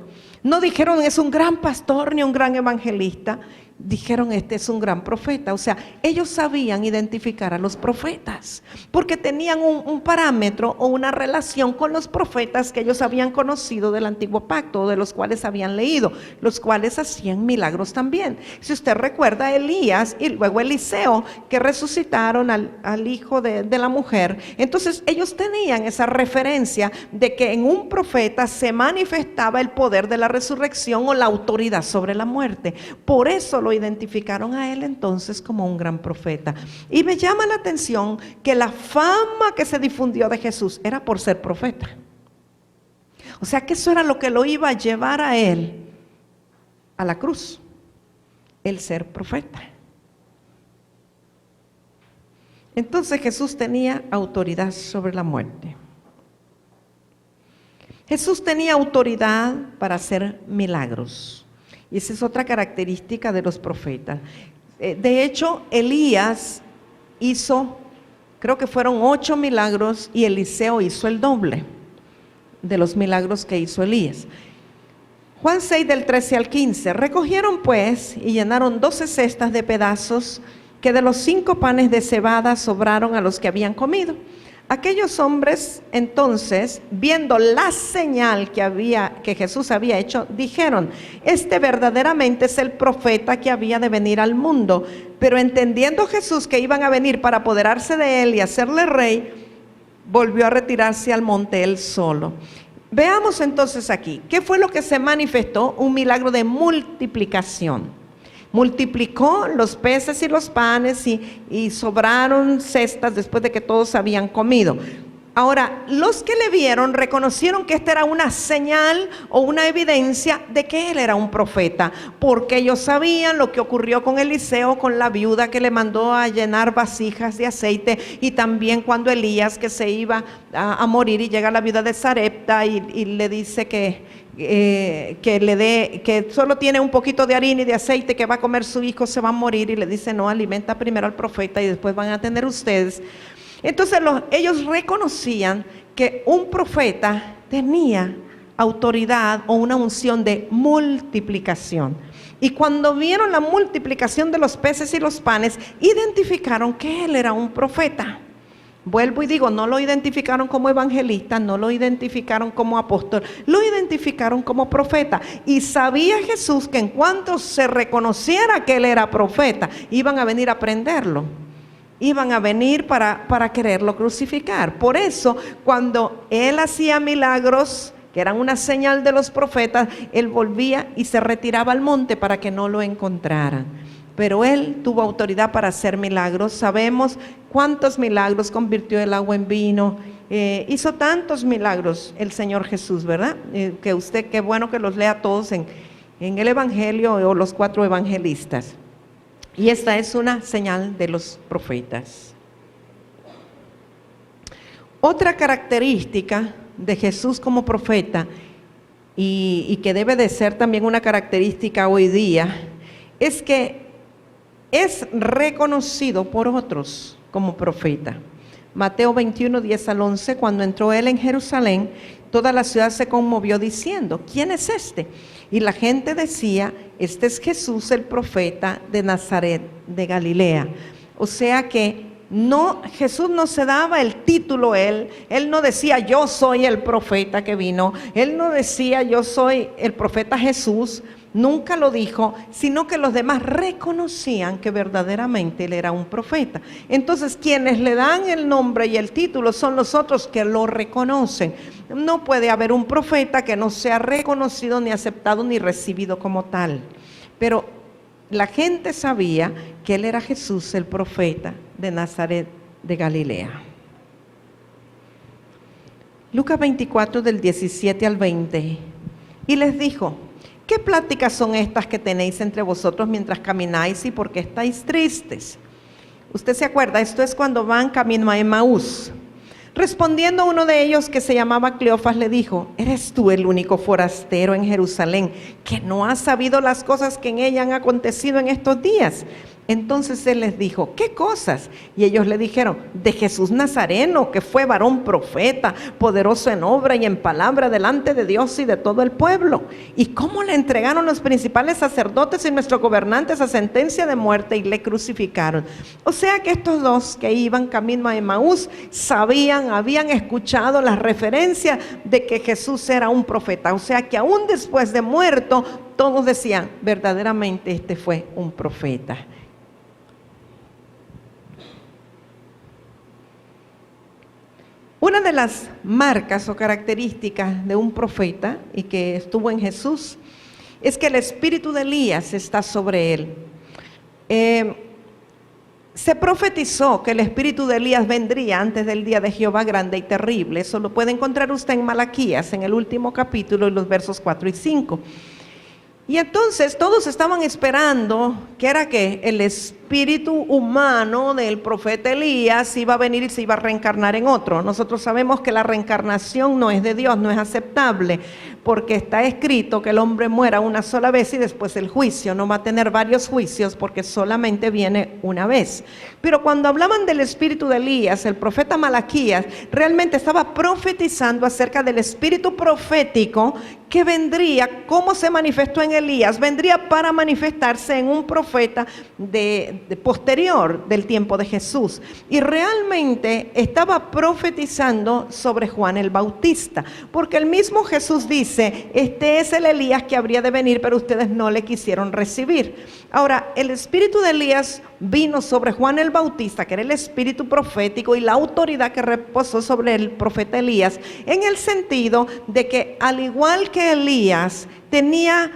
No dijeron: es un gran pastor ni un gran evangelista. Dijeron: este es un gran profeta. O sea, ellos sabían identificar a los profetas, porque tenían un parámetro o una relación con los profetas que ellos habían conocido del antiguo pacto, de los cuales habían leído, los cuales hacían milagros también. Si usted recuerda, Elías y luego Eliseo, que resucitaron al hijo de la mujer. Entonces ellos tenían esa referencia de que en un profeta se manifestaba el poder de la resurrección o la autoridad sobre la muerte. Por eso lo identificaron a él entonces como un gran profeta. Y me llama la atención que la fama que se difundió de Jesús era por ser profeta. O sea que eso era lo que lo iba a llevar a él a la cruz, el ser profeta. Entonces Jesús tenía autoridad sobre la muerte. Jesús tenía autoridad para hacer milagros. Y esa es otra característica de los profetas. De hecho, Elías hizo, creo que fueron 8 milagros, y Eliseo hizo el doble de los milagros que hizo Elías. Juan 6, del 13 al 15. Recogieron pues y llenaron 12 cestas de pedazos que de los 5 panes de cebada sobraron a los que habían comido. Aquellos hombres entonces, viendo la señal que Jesús había hecho, dijeron: este verdaderamente es el profeta que había de venir al mundo. Pero entendiendo Jesús que iban a venir para apoderarse de él y hacerle rey, volvió a retirarse al monte él solo. Veamos entonces aquí, ¿qué fue lo que se manifestó? Un milagro de multiplicación. Multiplicó los peces y los panes y sobraron cestas después de que todos habían comido. Ahora, los que le vieron reconocieron que esta era una señal o una evidencia de que él era un profeta, porque ellos sabían lo que ocurrió con Eliseo, con la viuda que le mandó a llenar vasijas de aceite, y también cuando Elías, que se iba a morir, y llega la viuda de Sarepta y le dice que solo tiene un poquito de harina y de aceite, que va a comer su hijo, se va a morir, y le dice: no, alimenta primero al profeta y después van a tener ustedes. Entonces ellos reconocían que un profeta tenía autoridad o una unción de multiplicación. Y cuando vieron la multiplicación de los peces y los panes, identificaron que él era un profeta. Vuelvo y digo, no lo identificaron como evangelista, no lo identificaron como apóstol, lo identificaron como profeta. Y sabía Jesús que en cuanto se reconociera que él era profeta, iban a venir a prenderlo. Iban a venir para quererlo crucificar. Por eso, cuando él hacía milagros, que eran una señal de los profetas, él volvía y se retiraba al monte para que no lo encontraran. Pero él tuvo autoridad para hacer milagros. Sabemos cuántos milagros, convirtió el agua en vino, hizo tantos milagros el Señor Jesús, ¿verdad? Qué bueno que los lea todos en el Evangelio o los 4 evangelistas. Y esta es una señal de los profetas. Otra característica de Jesús como profeta, y que debe de ser también una característica hoy día, es que es reconocido por otros como profeta. Mateo 21, 10 al 11, cuando entró él en Jerusalén, toda la ciudad se conmovió diciendo, ¿quién es este? Y la gente decía, este es Jesús el profeta de Nazaret de Galilea. O sea que Jesús no se daba el título, él no decía yo soy el profeta que vino, él no decía yo soy el profeta Jesús, nunca lo dijo, sino que los demás reconocían que verdaderamente él era un profeta. Entonces quienes le dan el nombre y el título son los otros que lo reconocen. No puede haber un profeta que no sea reconocido, ni aceptado, ni recibido como tal. Pero la gente sabía que él era Jesús, el profeta de Nazaret de Galilea. Lucas 24 del 17 al 20. Y les dijo, ¿qué pláticas son estas que tenéis entre vosotros mientras camináis y por qué estáis tristes? Usted se acuerda, esto es cuando van camino a Emaús. Respondiendo uno de ellos, que se llamaba Cleofas, le dijo, ¿eres tú el único forastero en Jerusalén que no has sabido las cosas que en ella han acontecido en estos días? Entonces él les dijo, ¿qué cosas? Y ellos le dijeron, de Jesús Nazareno, que fue varón profeta, poderoso en obra y en palabra delante de Dios y de todo el pueblo. Y cómo le entregaron los principales sacerdotes y nuestros gobernantes a sentencia de muerte y le crucificaron. O sea que estos dos que iban camino a Emaús sabían, habían escuchado las referencias de que Jesús era un profeta. O sea que aún después de muerto, todos decían, verdaderamente este fue un profeta. Una de las marcas o características de un profeta y que estuvo en Jesús es que el espíritu de Elías está sobre él. Se profetizó que el espíritu de Elías vendría antes del día de Jehová grande y terrible. Eso lo puede encontrar usted en Malaquías, en el último capítulo, en los versos 4 y 5. Y entonces todos estaban esperando que era que el espíritu humano del profeta Elías iba a venir y se iba a reencarnar en otro. Nosotros sabemos que la reencarnación no es de Dios, no es aceptable, porque está escrito que el hombre muera una sola vez y después el juicio. No va a tener varios juicios porque solamente viene una vez. Pero cuando hablaban del espíritu de Elías, el profeta Malaquías realmente estaba profetizando acerca del espíritu profético que vendría, como se manifestó en Elías, vendría para manifestarse en un profeta posterior del tiempo de Jesús. Y realmente estaba profetizando sobre Juan el Bautista, porque el mismo Jesús dice, este es el Elías que habría de venir, pero ustedes no le quisieron recibir. Ahora, el espíritu de Elías vino sobre Juan el Bautista, que era el espíritu profético y la autoridad que reposó sobre el profeta Elías, en el sentido de que al igual que Elías tenía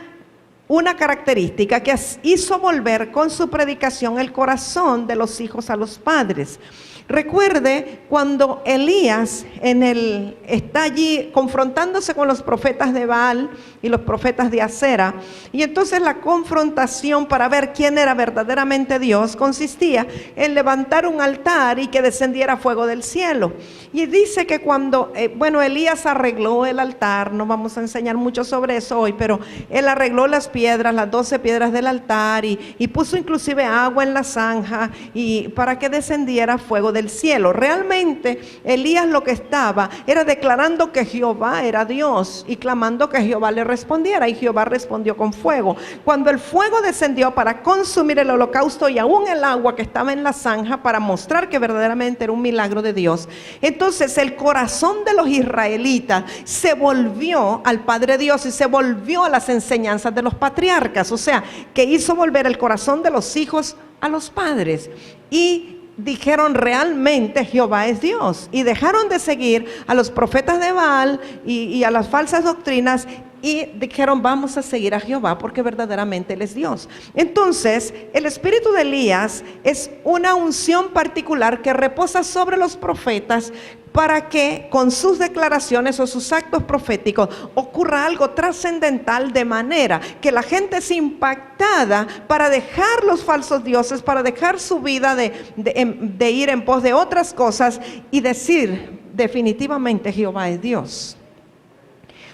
una característica que hizo volver con su predicación el corazón de los hijos a los padres. Recuerde cuando Elías está allí confrontándose con los profetas de Baal y los profetas de Acera, y entonces la confrontación para ver quién era verdaderamente Dios consistía en levantar un altar y que descendiera fuego del cielo. Y dice que cuando, Elías arregló el altar, no vamos a enseñar mucho sobre eso hoy, pero él arregló las piedras, las 12 piedras del altar y puso inclusive agua en la zanja y para que descendiera fuego del cielo. Realmente Elías lo que estaba era declarando que Jehová era Dios y clamando que Jehová le respondiera, y Jehová respondió con fuego. Cuando el fuego descendió para consumir el holocausto y aún el agua que estaba en la zanja para mostrar que verdaderamente era un milagro de Dios, entonces el corazón de los israelitas se volvió al Padre Dios y se volvió a las enseñanzas de los patriarcas, o sea, que hizo volver el corazón de los hijos a los padres. Y dijeron realmente Jehová es Dios y dejaron de seguir a los profetas de Baal y a las falsas doctrinas y dijeron vamos a seguir a Jehová porque verdaderamente Él es Dios. Entonces el espíritu de Elías es una unción particular que reposa sobre los profetas para que con sus declaraciones o sus actos proféticos ocurra algo trascendental, de manera que la gente es impactada para dejar los falsos dioses, para dejar su vida de ir en pos de otras cosas y decir definitivamente Jehová es Dios.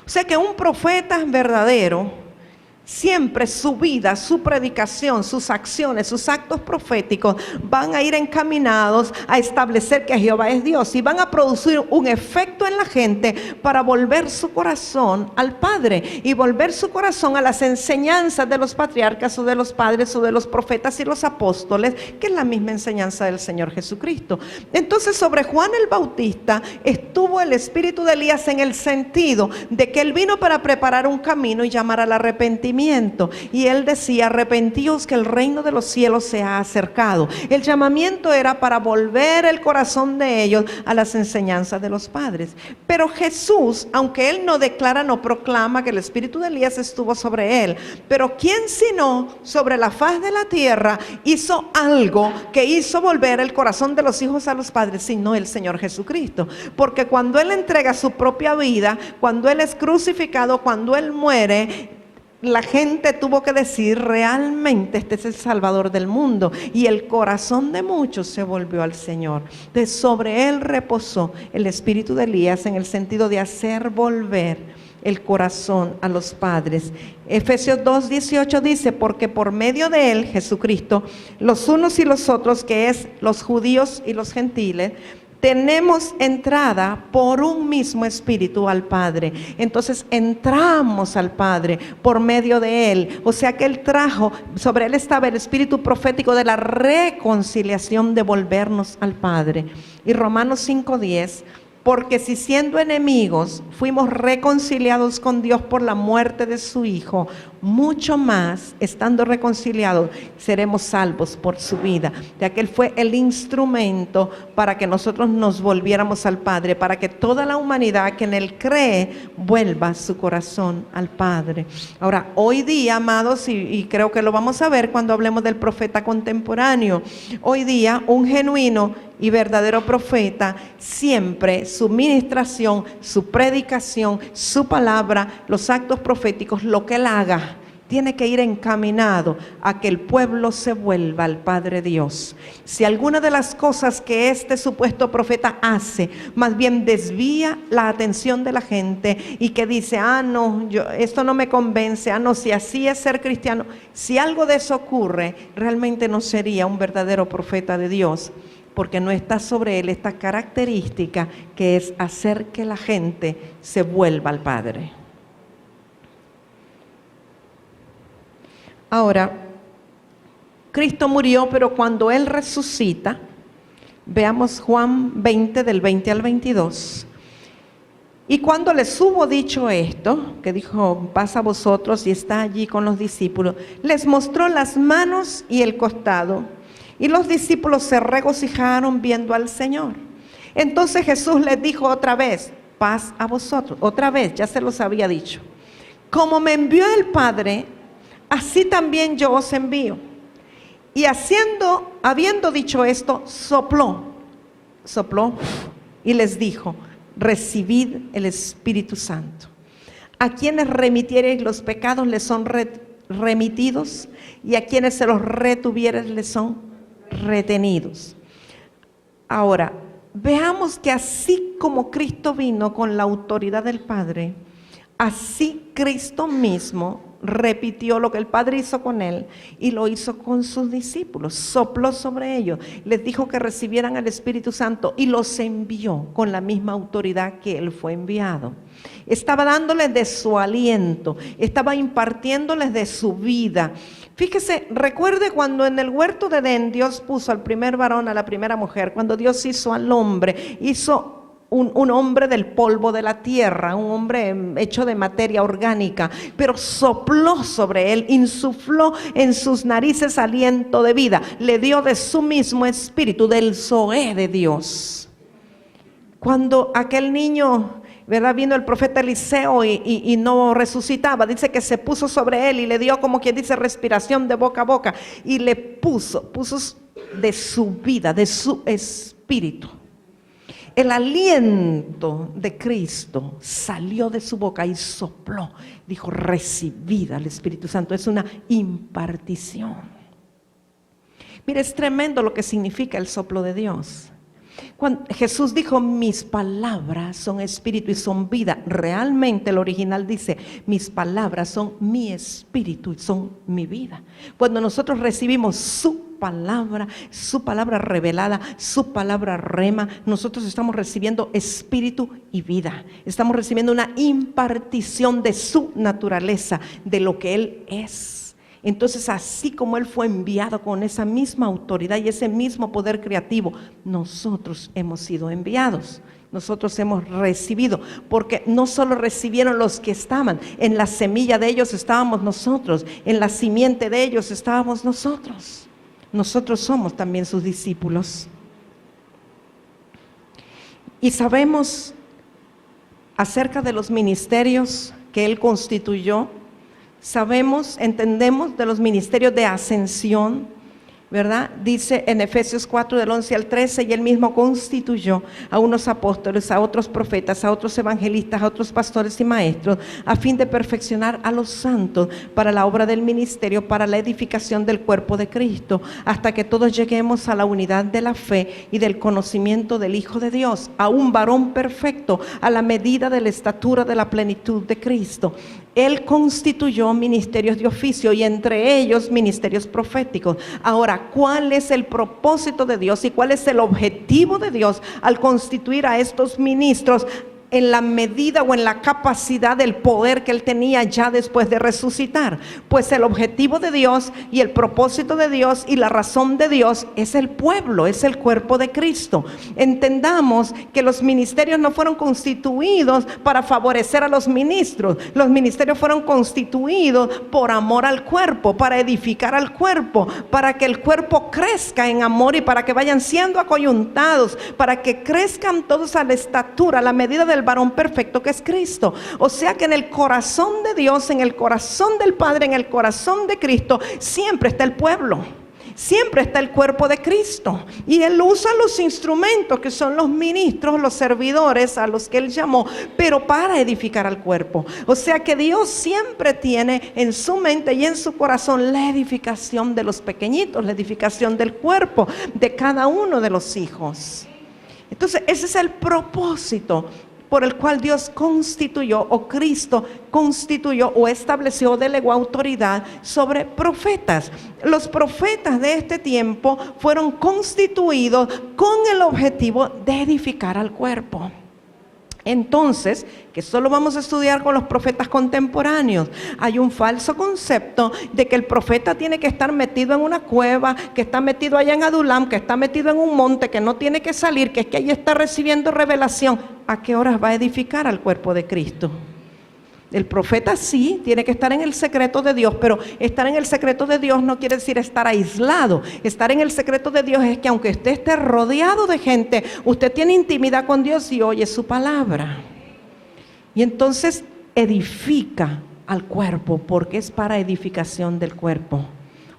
O sea que un profeta verdadero, siempre su vida, su predicación, sus acciones, sus actos proféticos van a ir encaminados a establecer que Jehová es Dios y van a producir un efecto en la gente para volver su corazón al Padre y volver su corazón a las enseñanzas de los patriarcas o de los padres o de los profetas y los apóstoles, que es la misma enseñanza del Señor Jesucristo. Entonces sobre Juan el Bautista estuvo el espíritu de Elías en el sentido de que él vino para preparar un camino y llamar al arrepentimiento. Y él decía, arrepentíos que el reino de los cielos se ha acercado. El llamamiento era para volver el corazón de ellos a las enseñanzas de los padres. Pero Jesús, aunque él no declara, no proclama que el espíritu de Elías estuvo sobre él, pero ¿quién sino sobre la faz de la tierra hizo algo que hizo volver el corazón de los hijos a los padres, sino el Señor Jesucristo? Porque cuando él entrega su propia vida, cuando él es crucificado, cuando él muere, la gente tuvo que decir realmente este es el Salvador del mundo, y el corazón de muchos se volvió al Señor. De sobre él reposó el espíritu de Elías en el sentido de hacer volver el corazón a los padres. Efesios 2:18 dice, porque por medio de él, Jesucristo, los unos y los otros, que es los judíos y los gentiles, tenemos entrada por un mismo espíritu al Padre. Entonces entramos al Padre por medio de él. O sea que él trajo, sobre él estaba el espíritu profético de la reconciliación, de volvernos al Padre. Y Romanos 5:10, porque si siendo enemigos fuimos reconciliados con Dios por la muerte de su Hijo, mucho más, estando reconciliados, seremos salvos por su vida. Ya que él fue el instrumento para que nosotros nos volviéramos al Padre, para que toda la humanidad que en él cree vuelva su corazón al Padre. Ahora, hoy día, amados, y creo que lo vamos a ver cuando hablemos del profeta contemporáneo, hoy día un genuino y verdadero profeta, siempre su ministración, su predicación, su palabra, los actos proféticos, lo que él haga, tiene que ir encaminado a que el pueblo se vuelva al Padre Dios. Si alguna de las cosas que este supuesto profeta hace, más bien desvía la atención de la gente y que dice, no, esto no me convence, no, si así es ser cristiano, si algo de eso ocurre, realmente no sería un verdadero profeta de Dios, porque no está sobre él esta característica que es hacer que la gente se vuelva al Padre. Ahora, Cristo murió, pero cuando él resucita, veamos Juan 20 del 20 al 22. Y cuando les hubo dicho esto, que dijo, paz a vosotros, y está allí con los discípulos, les mostró las manos y el costado. Y los discípulos se regocijaron viendo al Señor. Entonces Jesús les dijo otra vez, paz a vosotros. Otra vez, ya se los había dicho. Como me envió el Padre, así también yo os envío. Y habiendo dicho esto, sopló y les dijo, recibid el Espíritu Santo. A quienes remitiereis los pecados les son remitidos, y a quienes se los retuviereis les son retenidos. Ahora, veamos que así como Cristo vino con la autoridad del Padre, así Cristo mismo repitió lo que el Padre hizo con él y lo hizo con sus discípulos. Sopló sobre ellos, les dijo que recibieran el Espíritu Santo y los envió con la misma autoridad que él fue enviado. Estaba dándoles de su aliento, estaba impartiéndoles de su vida. Fíjese, recuerde cuando en el huerto de Edén Dios puso al primer varón, a la primera mujer, cuando Dios hizo al hombre, hizo un hombre del polvo de la tierra, un hombre hecho de materia orgánica, pero sopló sobre él, insufló en sus narices aliento de vida, le dio de su mismo espíritu, del Zoé de Dios. Cuando aquel niño, ¿verdad?, vino el profeta Eliseo y no resucitaba, dice que se puso sobre él y le dio, como quien dice, respiración de boca a boca, y le puso de su vida, de su espíritu. El aliento de Cristo salió de su boca y sopló, dijo: recibid al Espíritu Santo. Es una impartición. Mire, es tremendo lo que significa el soplo de Dios. Cuando Jesús dijo: mis palabras son espíritu y son vida, realmente el original dice: mis palabras son mi espíritu y son mi vida. Cuando nosotros recibimos su palabra revelada, su palabra rema, nosotros estamos recibiendo espíritu y vida. Estamos recibiendo una impartición de su naturaleza, de lo que Él es. Entonces, así como Él fue enviado con esa misma autoridad y ese mismo poder creativo, nosotros hemos sido enviados. Nosotros hemos recibido, porque no solo recibieron los que estaban, en la semilla de ellos estábamos nosotros, en la simiente de ellos estábamos nosotros. Nosotros somos también sus discípulos. Y sabemos acerca de los ministerios que Él constituyó. Sabemos, entendemos de los ministerios de ascensión, ¿verdad? Dice en Efesios 4 del 11 al 13, y Él mismo constituyó a unos apóstoles, a otros profetas, a otros evangelistas, a otros pastores y maestros, a fin de perfeccionar a los santos para la obra del ministerio, para la edificación del cuerpo de Cristo, hasta que todos lleguemos a la unidad de la fe y del conocimiento del Hijo de Dios, a un varón perfecto, a la medida de la estatura de la plenitud de Cristo. Él constituyó ministerios de oficio, y entre ellos ministerios proféticos. Ahora, ¿cuál es el propósito de Dios y cuál es el objetivo de Dios al constituir a estos ministros en la medida o en la capacidad del poder que Él tenía ya después de resucitar? Pues el objetivo de Dios y el propósito de Dios y la razón de Dios es el pueblo, es el cuerpo de Cristo. Entendamos que los ministerios no fueron constituidos para favorecer a los ministros. Los ministerios fueron constituidos por amor al cuerpo, para edificar al cuerpo, para que el cuerpo crezca en amor y para que vayan siendo acoyuntados, para que crezcan todos a la estatura, a la medida del varón perfecto que es Cristo. O sea que en el corazón de Dios, en el corazón del Padre, en el corazón de Cristo, siempre está el pueblo, siempre está el cuerpo de Cristo, y Él usa los instrumentos que son los ministros, los servidores a los que Él llamó, pero para edificar al cuerpo. O sea que Dios siempre tiene en su mente y en su corazón la edificación de los pequeñitos, la edificación del cuerpo de cada uno de los hijos. Entonces ese es el propósito por el cual Dios constituyó, o Cristo constituyó o estableció, delegó autoridad sobre profetas. Los profetas de este tiempo fueron constituidos con el objetivo de edificar al cuerpo. Entonces, que solo vamos a estudiar con los profetas contemporáneos. Hay un falso concepto de que el profeta tiene que estar metido en una cueva, que está metido allá en Adulam, que está metido en un monte, que no tiene que salir, que es que ahí está recibiendo revelación. ¿A qué horas va a edificar al cuerpo de Cristo? El profeta sí tiene que estar en el secreto de Dios, pero estar en el secreto de Dios no quiere decir estar aislado. Estar en el secreto de Dios es que aunque usted esté rodeado de gente, usted tiene intimidad con Dios y oye su palabra. Y entonces edifica al cuerpo, porque es para edificación del cuerpo.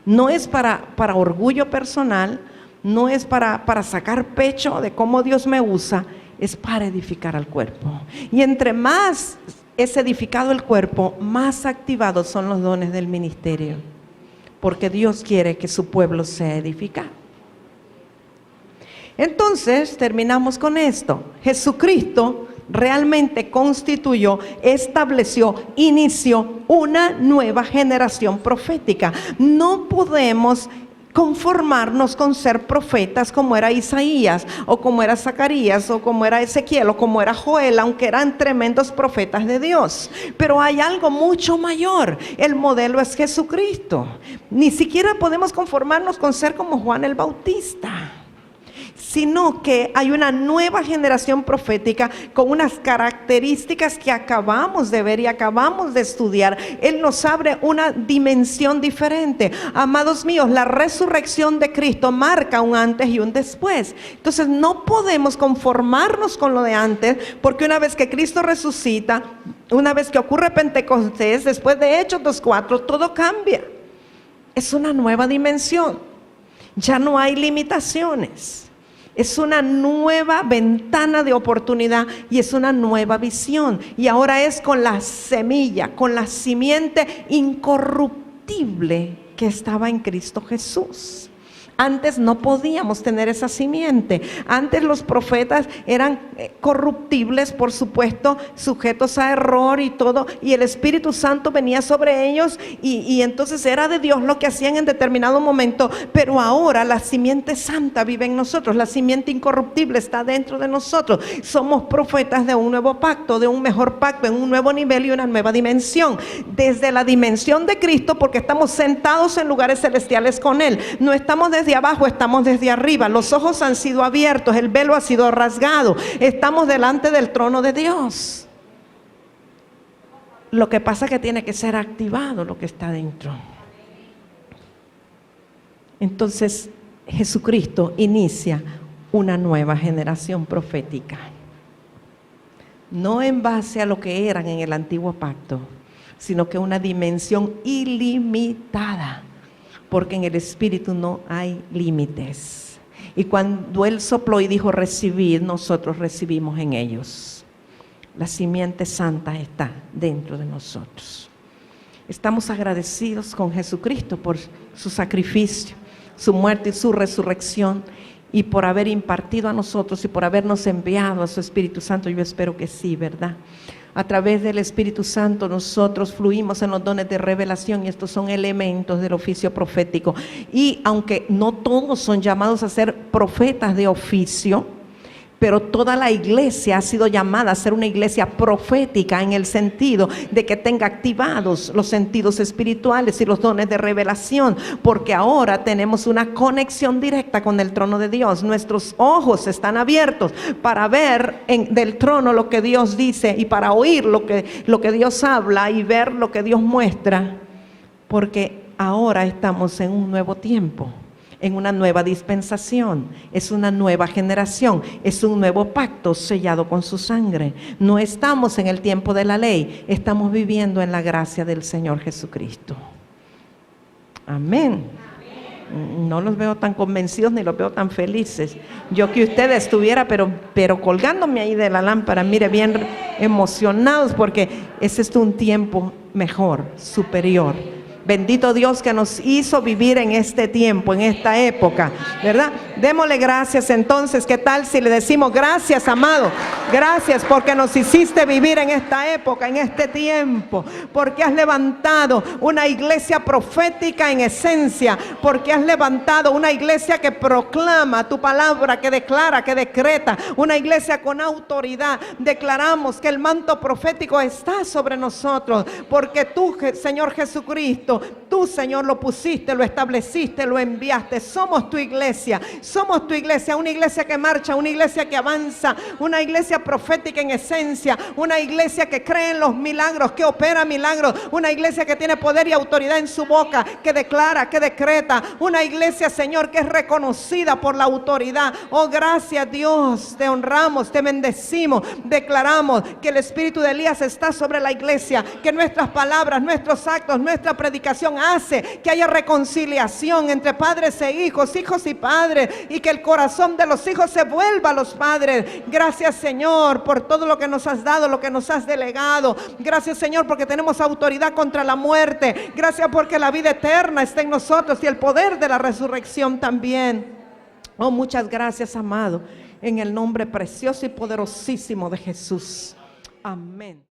No es para orgullo personal, no es para sacar pecho de cómo Dios me usa, es para edificar al cuerpo. Y entre más es edificado el cuerpo, más activados son los dones del ministerio, porque Dios quiere que su pueblo sea edificado. Entonces terminamos con esto. Jesucristo realmente constituyó, estableció, inició una nueva generación profética. No podemos conformarnos con ser profetas como era Isaías, o como era Zacarías, o como era Ezequiel, o como era Joel, aunque eran tremendos profetas de Dios. Pero hay algo mucho mayor. El modelo es Jesucristo. Ni siquiera podemos conformarnos con ser como Juan el Bautista. sino que hay una nueva generación profética con unas características que acabamos de ver y acabamos de estudiar. Él nos abre una dimensión diferente. Amados míos, la resurrección de Cristo marca un antes y un después. Entonces no podemos conformarnos con lo de antes, porque una vez que Cristo resucita, una vez que ocurre Pentecostés, después de Hechos 2:4, todo cambia. Es una nueva dimensión. Ya no hay limitaciones. Es una nueva ventana de oportunidad y es una nueva visión. Y ahora es con la semilla, con la simiente incorruptible que estaba en Cristo Jesús. Antes no podíamos tener esa simiente. Antes los profetas eran corruptibles, por supuesto, sujetos a error y todo, y el Espíritu Santo venía sobre ellos y entonces era de Dios lo que hacían en determinado momento. Pero ahora la simiente santa vive en nosotros, la simiente incorruptible está dentro de nosotros. Somos profetas de un nuevo pacto, de un mejor pacto, en un nuevo nivel y una nueva dimensión. Desde la dimensión de Cristo, porque estamos sentados en lugares celestiales con Él. No estamos desde abajo, estamos desde arriba. Los ojos han sido abiertos, el velo ha sido rasgado. Estamos delante del trono de Dios. Lo que pasa es que tiene que ser activado lo que está dentro. Entonces Jesucristo inicia una nueva generación profética. No en base a lo que eran en el antiguo pacto, sino que una dimensión ilimitada. Porque en el Espíritu no hay límites. Y cuando Él sopló y dijo recibid, nosotros recibimos en ellos. La simiente santa está dentro de nosotros. Estamos agradecidos con Jesucristo por su sacrificio, su muerte y su resurrección, y por haber impartido a nosotros y por habernos enviado a su Espíritu Santo. Yo espero que sí, ¿verdad? A través del Espíritu Santo nosotros fluimos en los dones de revelación y estos son elementos del oficio profético. Y aunque no todos son llamados a ser profetas de oficio, pero toda la iglesia ha sido llamada a ser una iglesia profética en el sentido de que tenga activados los sentidos espirituales y los dones de revelación, porque ahora tenemos una conexión directa con el trono de Dios. Nuestros ojos están abiertos para ver del trono lo que Dios dice y para oír lo que Dios habla y ver lo que Dios muestra, porque ahora estamos en un nuevo tiempo, en una nueva dispensación, es una nueva generación, es un nuevo pacto sellado con su sangre. No estamos en el tiempo de la ley, estamos viviendo en la gracia del Señor Jesucristo. Amén. No los veo tan convencidos ni los veo tan felices. Yo que usted estuviera pero colgándome ahí de la lámpara, mire, bien emocionados, porque ese es un tiempo mejor, superior. Bendito Dios que nos hizo vivir en este tiempo, en esta época, ¿verdad? Démosle gracias entonces. ¿Qué tal si le decimos gracias, amado? Gracias porque nos hiciste vivir en esta época, en este tiempo, porque has levantado una iglesia profética en esencia, porque has levantado una iglesia que proclama tu palabra, que declara, que decreta, una iglesia con autoridad. Declaramos que el manto profético está sobre nosotros, porque tú, Señor Jesucristo, tú, Señor, lo pusiste, lo estableciste, lo enviaste. Somos tu iglesia, una iglesia que marcha, una iglesia que avanza, una iglesia profética en esencia, una iglesia que cree en los milagros, que opera milagros, una iglesia que tiene poder y autoridad en su boca, que declara, que decreta, una iglesia, Señor, que es reconocida por la autoridad. Oh, gracias, Dios, te honramos, te bendecimos, declaramos que el espíritu de Elías está sobre la iglesia, que nuestras palabras, nuestros actos, nuestra predicación hace que haya reconciliación entre padres e hijos, hijos y padres, y que el corazón de los hijos se vuelva a los padres. Gracias, Señor, por todo lo que nos has dado, lo que nos has delegado. Gracias, Señor, porque tenemos autoridad contra la muerte. Gracias porque la vida eterna está en nosotros y el poder de la resurrección también. Oh, muchas gracias, amado, en el nombre precioso y poderosísimo de Jesús. Amén.